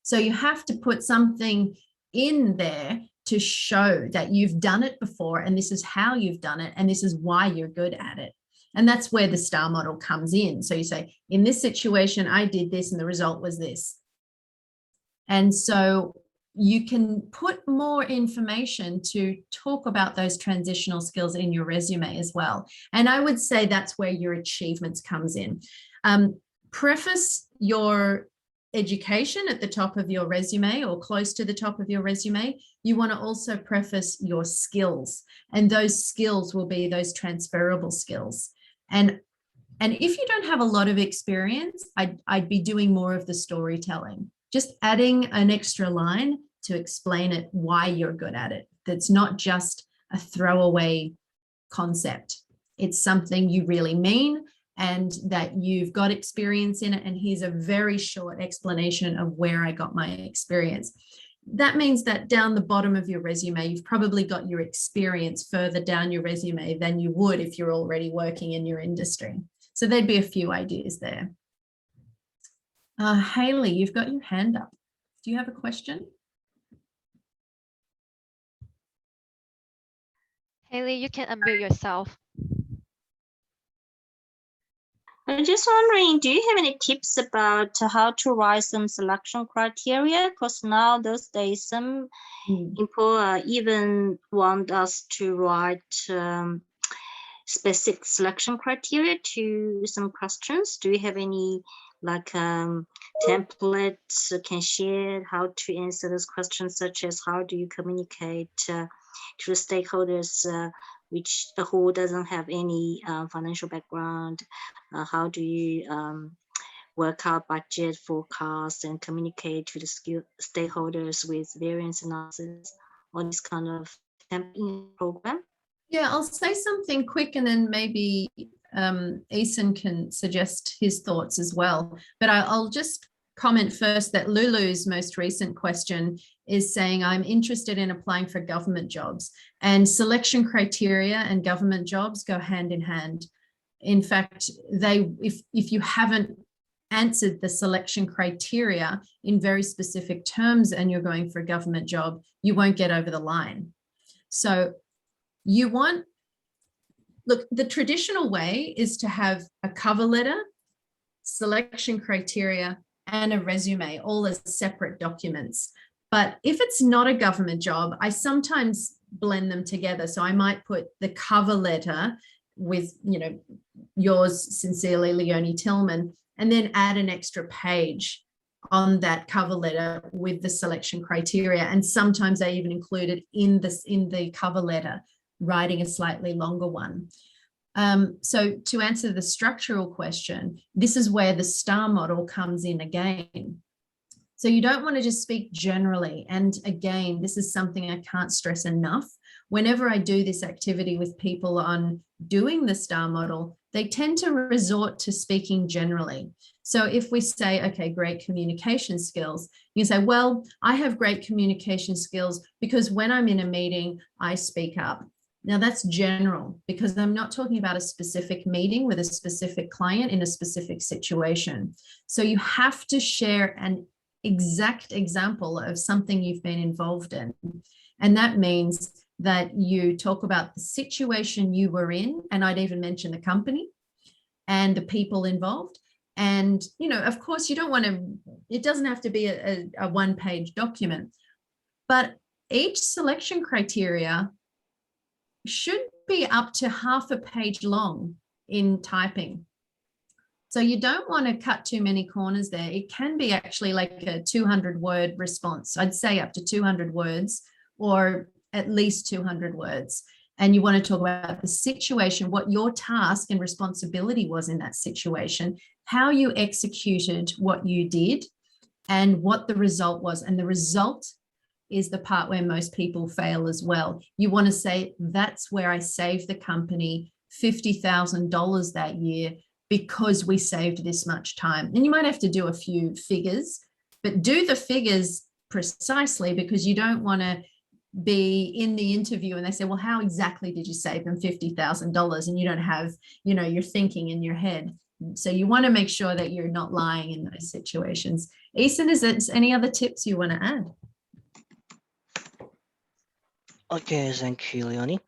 So you have to put something in there to show that you've done it before, and this is how you've done it, and this is why you're good at it. And that's where the STAR model comes in. So you say, in this situation, I did this and the result was this. And so you can put more information to talk about those transitional skills in your resume as well. And I would say that's where your achievements comes in. Preface your education at the top of your resume or close to the top of your resume. You want to also preface your skills, and those skills will be those transferable skills. And if you don't have a lot of experience, I'd be doing more of the storytelling, just adding an extra line to explain it, why you're good at it. That's not just a throwaway concept. It's something you really mean and that you've got experience in it. And here's a very short explanation of where I got my experience. That means that down the bottom of your resume, you've probably got your experience further down your resume than you would if you're already working in your industry. So there'd be a few ideas there. Hayley, you've got your hand up. Do you have a question? Hayley, you can unmute yourself. I'm just wondering, do you have any tips about how to write some selection criteria? Because now those days, some people even want us to write specific selection criteria to some questions. Do you have any templates can share how to answer those questions, such as how do you communicate to the stakeholders who doesn't have any financial background? How do you work out budget forecast and communicate to the stakeholders with variance analysis, all this kind of template program? Yeah, I'll say something quick and then maybe Eason can suggest his thoughts as well. But I'll just comment first that Lulu's most recent question is saying, I'm interested in applying for government jobs, and selection criteria and government jobs go hand in hand. In fact, if you haven't answered the selection criteria in very specific terms and you're going for a government job, you won't get over the line. So look, the traditional way is to have a cover letter, selection criteria, and a resume, all as separate documents. But if it's not a government job, I sometimes blend them together. So I might put the cover letter with, yours sincerely, Leonie Tillman, and then add an extra page on that cover letter with the selection criteria. And sometimes I even include it in the cover letter, writing a slightly longer one. So to answer the structural question, this is where the STAR model comes in again. So you don't want to just speak generally. And again, this is something I can't stress enough. Whenever I do this activity with people on doing the STAR model, they tend to resort to speaking generally. So if we say, okay, great communication skills, you can say, well, I have great communication skills because when I'm in a meeting, I speak up. Now that's general because I'm not talking about a specific meeting with a specific client in a specific situation. So you have to share an exact example of something you've been involved in. And that means that you talk about the situation you were in, and I'd even mention the company and the people involved. And, you know, of course, you don't want to, it doesn't have to be a one-page document, but each selection criteria should be up to half a page long in typing. So you don't want to cut too many corners there. It can be actually like a 200-word response. I'd say up to 200 words or at least 200 words. And you want to talk about the situation, what your task and responsibility was in that situation, how you executed what you did, and what the result was. And the result is the part where most people fail as well. You want to say, that's where I saved the company $50,000 that year because we saved this much time. And you might have to do a few figures, but do the figures precisely, because you don't want to be in the interview and they say, well, how exactly did you save them $50,000? And you don't have, you know, your thinking in your head. So you want to make sure that you're not lying in those situations. Eason, is there any other tips you want to add? Okay, thank you, Leonie.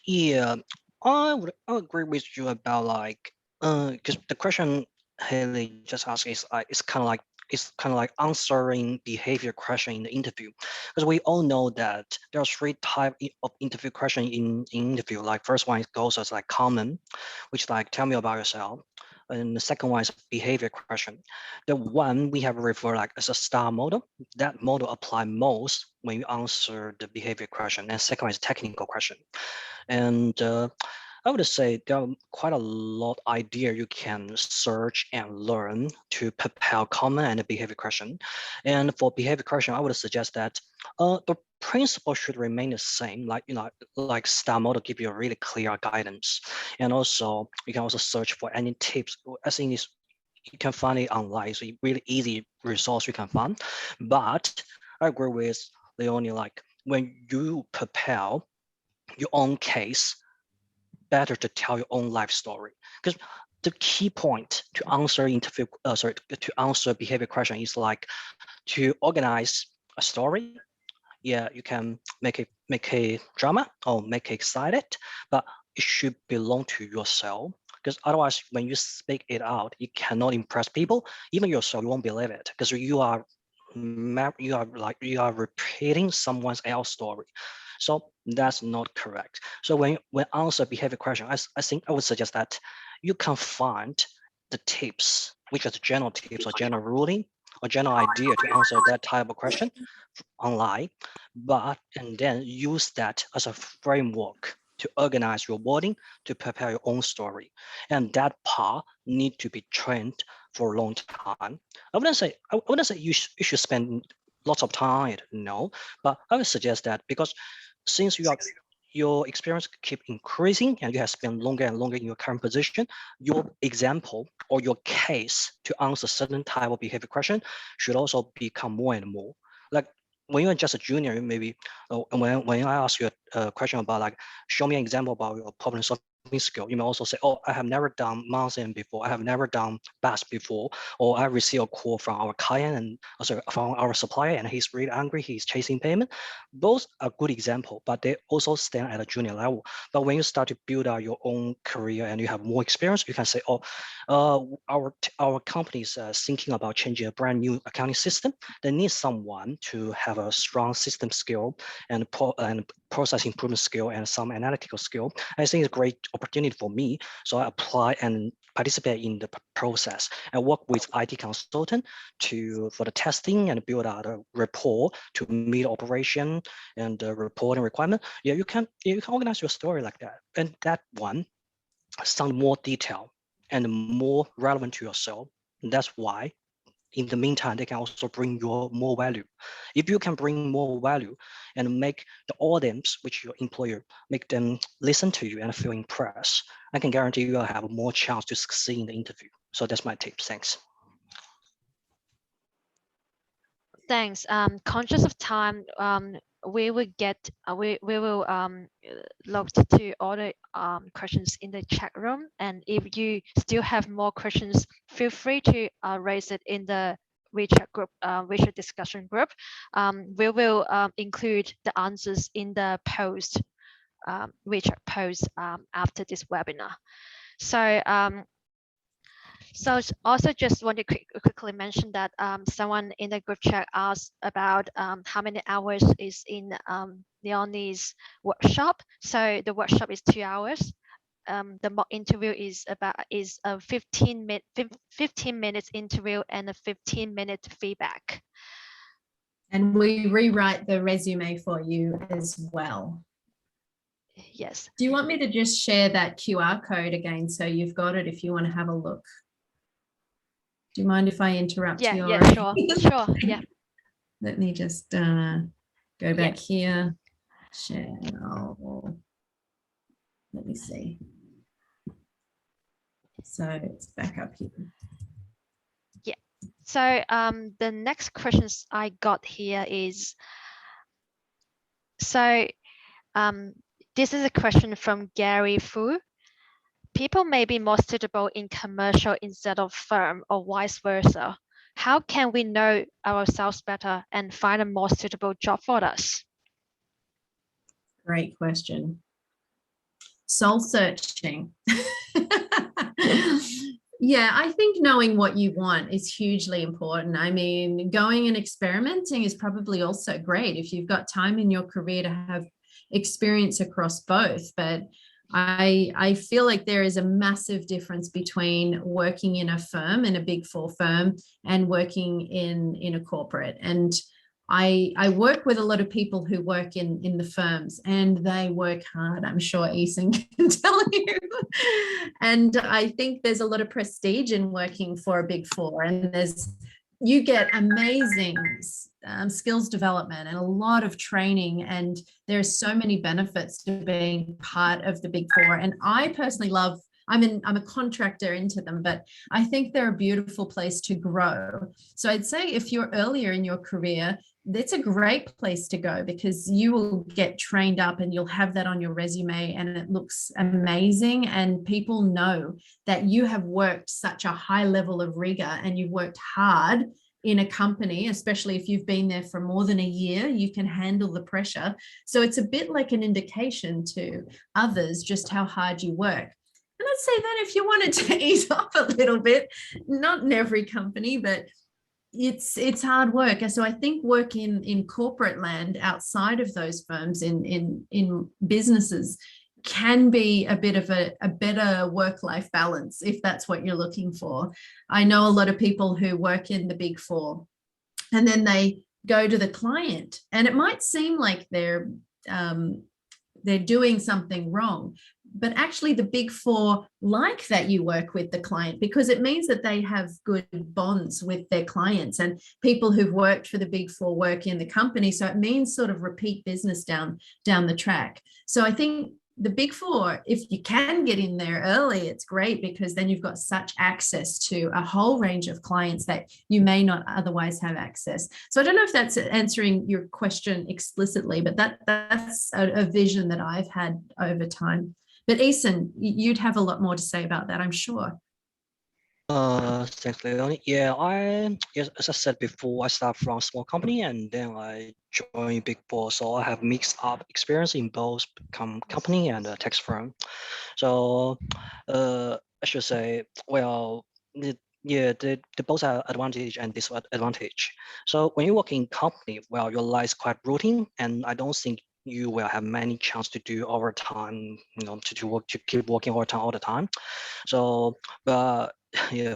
Yeah, I would agree with you about like, because the question Haley just asked is it's kind of like answering behavior question in the interview, because we all know that there are three types of interview question in interview. Like first one goes as like common, which is like tell me about yourself. And the second one is behavior question. The one we have referred like as a star model. That model apply most when you answer the behavior question. And second one is technical question. And I would say there are quite a lot of idea you can search and learn to prepare common and behavior question. And for behavior question, I would suggest that the principle should remain the same. Like, you know, like star model give you a really clear guidance. And also you can also search for any tips. I think it's, you can find it online. So really easy resource you can find. But I agree with Leonie, like when you prepare your own case, better to tell your own life story, because the key point to answer interview to answer behavior question is like to organize a story. Yeah, you can make a drama or make it excited, but it should belong to yourself, because otherwise when you speak it out, you cannot impress people. Even yourself, you won't believe it, because you are repeating someone else's story. So that's not correct. So when answer behavior question, I think I would suggest that you can find the tips, which is general tips or general ruling or general idea to answer that type of question online, and then use that as a framework to organize your wording, to prepare your own story. And that part need to be trained for a long time. I wouldn't say you should spend lots of time, no, but I would suggest that because since your experience keep increasing and you have spent longer and longer in your current position, your example or your case to answer certain type of behavior question should also become more and more. Like when you're just a junior, maybe when I ask you a question about like, show me an example about your problem solving skill, you may also say, oh, I have never done mountain before, I have never done bass before, or I received a call from our client and also from our supplier and he's really angry, he's chasing payment. Those are good example, but they also stand at a junior level. But when you start to build out your own career and you have more experience, you can say, oh, our company is thinking about changing a brand new accounting system. They need someone to have a strong system skill and process improvement skill and some analytical skill. I think it's a great opportunity for me. So I apply and participate in the process and work with IT consultant for the testing and build out a rapport to meet operation and reporting requirement. Yeah, you can organize your story like that. And that one sound more detailed and more relevant to yourself. And that's why in the meantime, they can also bring you more value. If you can bring more value and make the audience, which your employer, make them listen to you and feel impressed, I can guarantee you will have more chance to succeed in the interview. So that's my tip. Thanks. Thanks. Conscious of time, we will look to all the questions in the chat room, and if you still have more questions, feel free to raise it in the WeChat group, WeChat discussion group. We will include the answers in the post, WeChat post after this webinar. So also just want to quickly mention that someone in the group chat asked about how many hours is in Leonie's workshop. So the workshop is 2 hours. The mock interview is a 15 minutes interview and a 15-minute feedback. And we rewrite the resume for you as well. Yes. Do you want me to just share that QR code again so you've got it if you want to have a look? Do you mind if I interrupt you? Yeah, sure, yeah. Let me just go back here. Share. Let me see. So it's back up here. Yeah. So the next questions I got here is, so this is a question from Gary Fu. People may be more suitable in commercial instead of firm, or vice versa. How can we know ourselves better and find a more suitable job for us? Great question. Soul searching. Yeah, I think knowing what you want is hugely important. I mean, going and experimenting is probably also great if you've got time in your career to have experience across both. But I feel like there is a massive difference between working in a firm, in a Big Four firm, and working in a corporate. And I work with a lot of people who work in the firms, and they work hard. I'm sure Eason can tell you. And I think there's a lot of prestige in working for a Big Four, and you get amazing skills development and a lot of training, and there's so many benefits to being part of the Big Four. And I personally love, I'm a contractor into them, but I think they're a beautiful place to grow. So I'd say if you're earlier in your career, that's a great place to go, because you will get trained up and you'll have that on your resume and it looks amazing. And people know that you have worked such a high level of rigor and you've worked hard in a company, especially if you've been there for more than a year, you can handle the pressure. So it's a bit like an indication to others just how hard you work. And I'd say that if you wanted to ease off a little bit, not in every company, but it's hard work. And so I think work in corporate land outside of those firms in businesses can be a bit of a better work-life balance if that's what you're looking for. I know a lot of people who work in the Big Four and then they go to the client, and it might seem like they're doing something wrong, but actually the Big Four like that you work with the client, because it means that they have good bonds with their clients, and people who've worked for the Big Four work in the company. So it means sort of repeat business down the track. So I think the Big Four, if you can get in there early, it's great, because then you've got such access to a whole range of clients that you may not otherwise have access. So I don't know if that's answering your question explicitly, but that's a vision that I've had over time. But Eason, you'd have a lot more to say about that, I'm sure. Thanks, Leonie. Yeah, yes, as I said before, I start from a small company and then I joined Big Four. So I have mixed up experience in both company and a tax firm. So I should say, well, they both have advantage and disadvantage. So when you work in company, well, your life is quite routine, and I don't think you will have many chance to do overtime, to keep working overtime all the time. So, but yeah,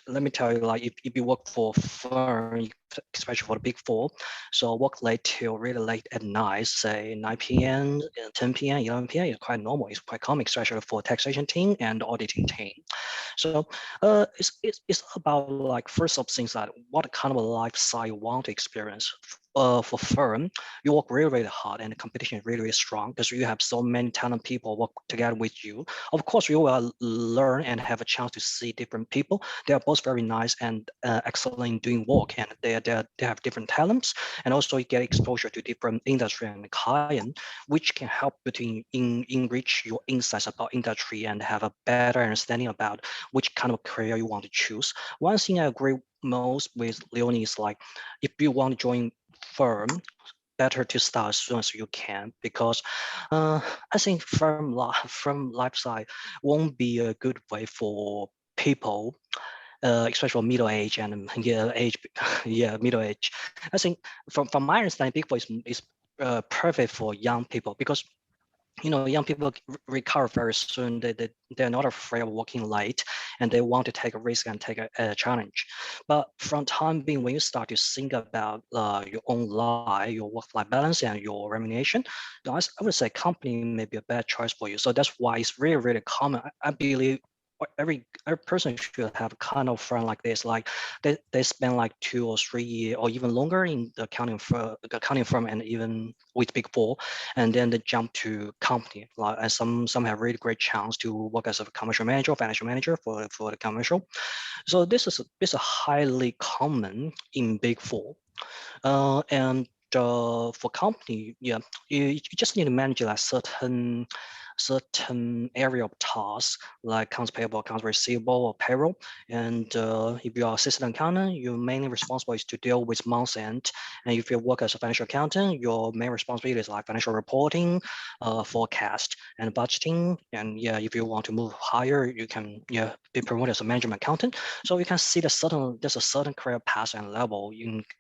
let me tell you, like if you work for a firm, especially for the Big Four, so work late till really late at night, say 9 p.m., 10 p.m., 11 p.m. is quite normal. It's quite common, especially for taxation team and auditing team. So it's about like first of things, that what kind of a lifestyle you want to experience. for firm, you work really, really hard and the competition is really, really strong because you have so many talented people work together with you. Of course, you will learn and have a chance to see different people. They are both very nice and excellent in doing work, and they have different talents, and also you get exposure to different industry and client, which can help you to enrich your insights about industry and have a better understanding about which kind of career you want to choose. One thing I agree most with Leonie is like, if you want to join firm, better to start as soon as you can, because I think firm lifestyle won't be a good way for people, especially middle age and middle age. I think from my understanding, Big Four is perfect for young people because young people recover very soon. They're not afraid of working late, and they want to take a risk and take a challenge. But from time being, when you start to think about your own life, your work-life balance, and your remuneration, I would say company may be a bad choice for you. So that's why it's really, really common. I believe every person should have a kind of firm like this. Like they spend like 2 or 3 years or even longer in the accounting firm and even with Big Four, and then they jump to company. Like, and some have really great chance to work as a commercial manager or financial manager for the commercial. So this is a highly common in Big Four, and for company, you just need to manage like certain area of tasks like accounts payable, accounts receivable, or payroll. And if you are assistant accountant, your main responsibility is to deal with month end. And if you work as a financial accountant, your main responsibility is like financial reporting, forecast, and budgeting. And if you want to move higher, you can be promoted as a management accountant. So you can see there's a certain career path and level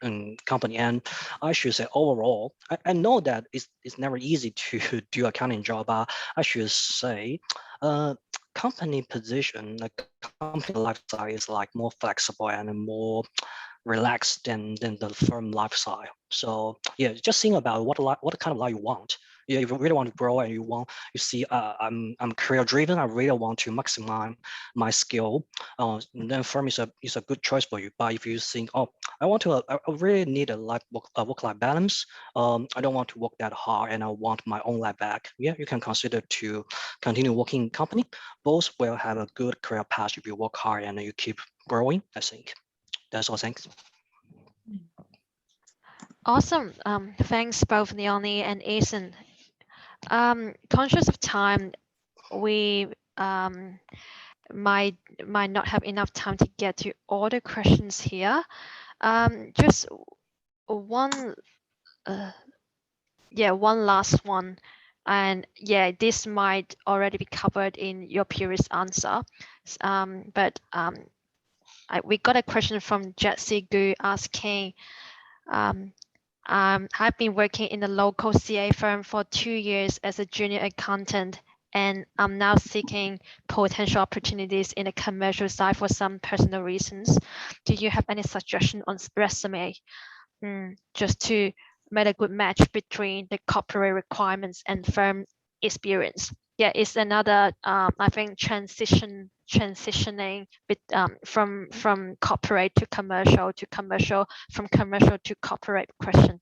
in company. And I should say overall, I know that it's never easy to do accounting job, but I should say, company position, like company lifestyle is like more flexible and more relaxed than the firm lifestyle. So just think about what kind of life you want. If you really want to grow and you see I'm career driven, I really want to maximize my skill, then firm is a good choice for you. But if you think, I really need a work life balance, I don't want to work that hard and I want my own life back, you can consider to continue working in company. Both will have a good career path if you work hard and you keep growing. I think that's all. Thanks. Awesome. Thanks both Leonie and Eason. Conscious of time, we might not have enough time to get to all the questions here. Just one last one, and this might already be covered in your previous answer, but we got a question from Jesse Gu asking, I've been working in a local CA firm for 2 years as a junior accountant, and I'm now seeking potential opportunities in the commercial side for some personal reasons. Do you have any suggestion on resume just to make a good match between the corporate requirements and firm experience? It's another I think transitioning from corporate to commercial, from commercial to corporate question.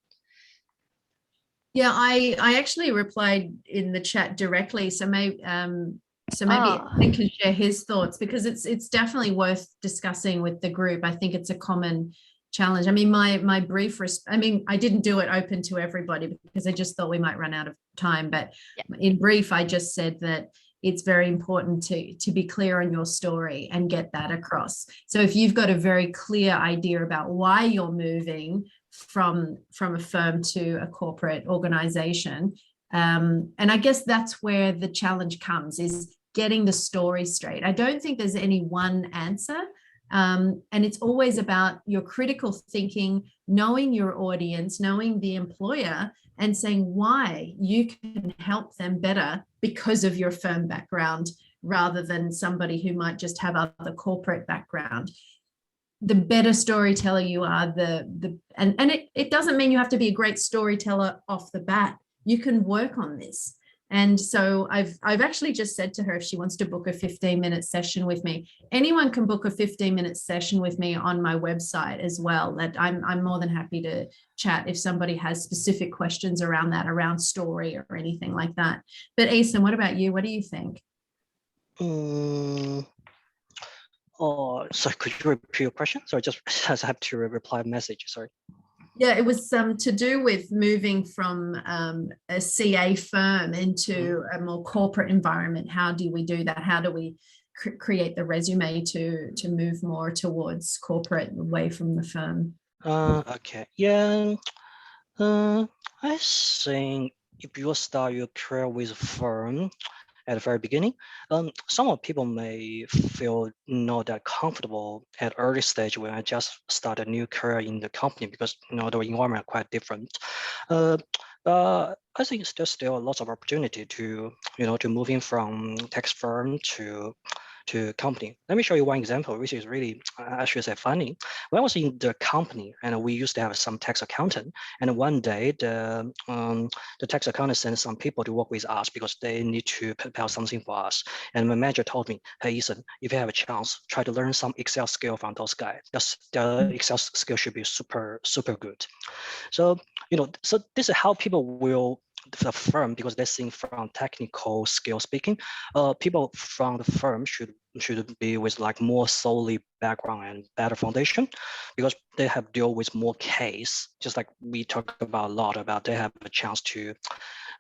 I actually replied in the chat directly, so maybe he can share his thoughts, because it's definitely worth discussing with the group. I think it's a common challenge. I mean, my brief I didn't do it open to everybody because I just thought we might run out of time, but in brief I just said that it's very important to be clear on your story and get that across. So if you've got a very clear idea about why you're moving from a firm to a corporate organization, and I guess that's where the challenge comes, is getting the story straight. I don't think there's any one answer. And it's always about your critical thinking, knowing your audience, knowing the employer, and saying why you can help them better because of your firm background, rather than somebody who might just have other corporate background. The better storyteller you are, and it doesn't mean you have to be a great storyteller off the bat. You can work on this. And so I've actually just said to her, if she wants to book a 15-minute session with me, anyone can book a 15-minute session with me on my website as well. That I'm more than happy to chat if somebody has specific questions around that, around story or anything like that. But Eason, what about you? What do you think? Oh, sorry, could you repeat your question? Sorry, just I have to reply a message. Sorry. Yeah, it was to do with moving from a CA firm into a more corporate environment. How do we do that? How do we create the resume to move more towards corporate, away from the firm? Okay. Yeah. I think if you start your career with a firm at the very beginning, some of people may feel not that comfortable at early stage when I just start a new career in the company because the environment are quite different. But I think there's still lots of opportunity to to moving from tax firm to company. Let me show you one example, which is really, I should say, funny. When I was in the company, and we used to have some tax accountant, and one day the tax accountant sent some people to work with us because they need to prepare something for us. And my manager told me, "Hey, Eason, if you have a chance, try to learn some Excel skill from those guys. The Excel skill should be super good." So so this is how people will the firm, because they're seeing from technical skill speaking, people from the firm should be with like more solid background and better foundation, because they have dealt with more case, just like we talk about a lot about. They have a chance to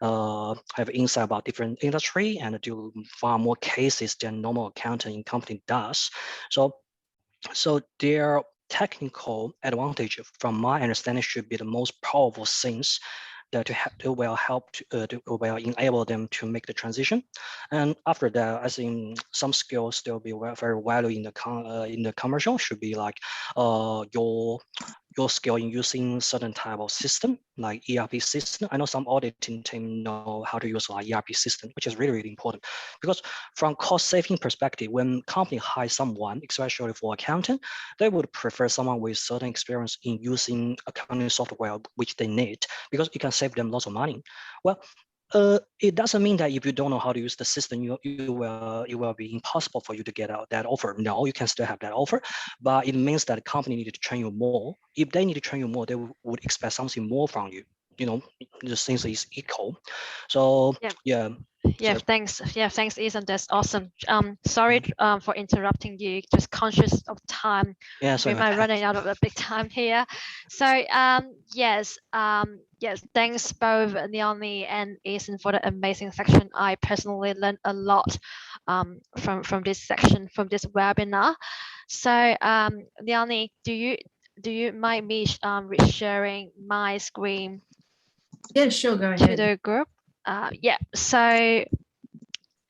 have insight about different industry and do far more cases than normal accountant in company does. So their technical advantage, from my understanding, should be the most powerful things that will help to will enable them to make the transition. And after that, I think some skills still be very valuable in the commercial. Should be like your skill in using certain type of system like ERP system. I know some auditing team know how to use like ERP system, which is really important, because from cost saving perspective, when company hire someone, especially for accountant, they would prefer someone with certain experience in using accounting software, which they need, because it can save them lots of money. Well, it doesn't mean that if you don't know how to use the system, it will be impossible for you to get out that offer. No, you can still have that offer, but it means that the company needed to train you more. If they need to train you more, they would expect something more from you. The things is equal. So yeah. Thanks, Eason. That's awesome. Sorry for interrupting you. Just conscious of time. Yeah, we might running out of a big time here. So yes, thanks both Leonie and Eason for the amazing section. I personally learned a lot from this section, from this webinar. So Leonie, do you mind me sharing my screen? Yeah, sure, go ahead. To the group. So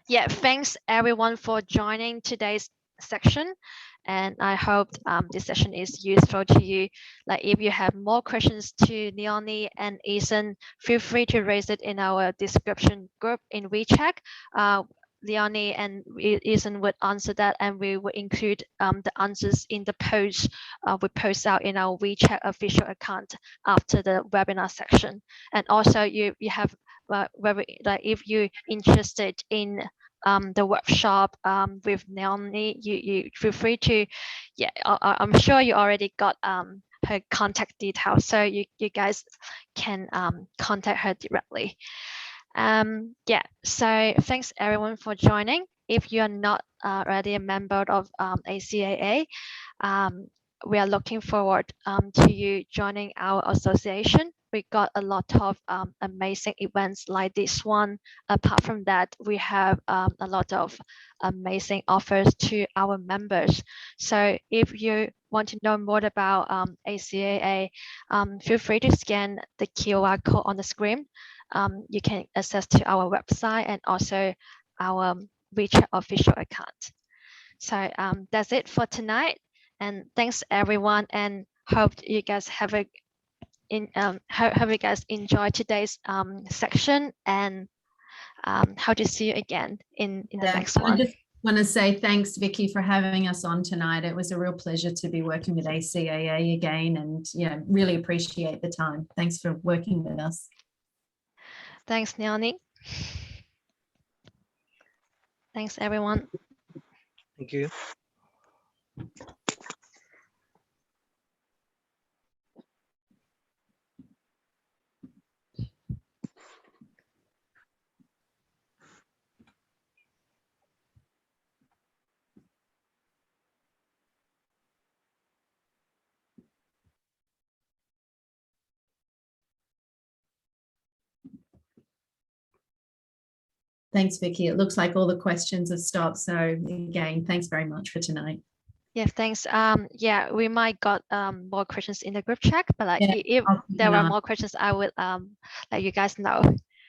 thanks everyone for joining today's section, and I hope this session is useful to you. Like, if you have more questions to Leonie and Eason, feel free to raise it in our description group in WeChat. Leonie and Eason would answer that, and we will include the answers in the post we post out in our WeChat official account after the webinar section. And also, you have if you're interested in the workshop with Leonie, you feel free to, I'm sure you already got her contact details, so you guys can contact her directly. So thanks everyone for joining. If you are not already a member of ACAA, we are looking forward to you joining our association. We got a lot of amazing events like this one. Apart from that, we have a lot of amazing offers to our members. So if you want to know more about ACAA, feel free to scan the QR code on the screen. You can access to our website and also our WeChat official account. So that's it for tonight, and thanks everyone, and hope you guys have hope you guys enjoy today's section, and hope to see you again in the next one. I just want to say thanks, Vicky, for having us on tonight. It was a real pleasure to be working with ACAA again, and really appreciate the time. Thanks for working with us. Thanks, Leonie. Thanks, everyone. Thank you. Thanks, Vicky. It looks like all the questions have stopped. So again, thanks very much for tonight. Yeah, thanks. Yeah, we might got more questions in the group chat, but like Yeah, if I'll keep there an are eye. more questions, I would let you guys know.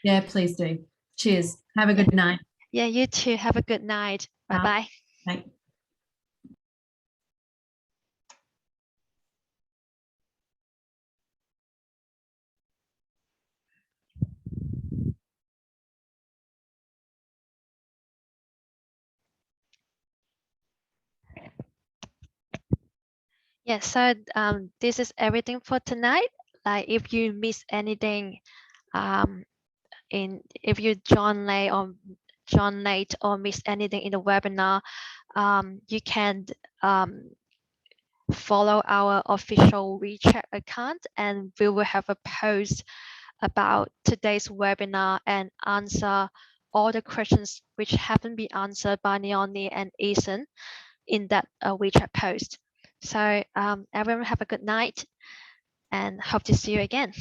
Yeah, please do. Cheers. Have a Yeah. good night. Yeah, you too. Have a good night. Bye bye. Bye. Yeah, so this is everything for tonight. Like if you miss anything, if you join late or miss anything in the webinar, you can follow our official WeChat account, and we will have a post about today's webinar and answer all the questions which haven't been answered by Leonie and Eason in that WeChat post. So everyone have a good night and hope to see you again.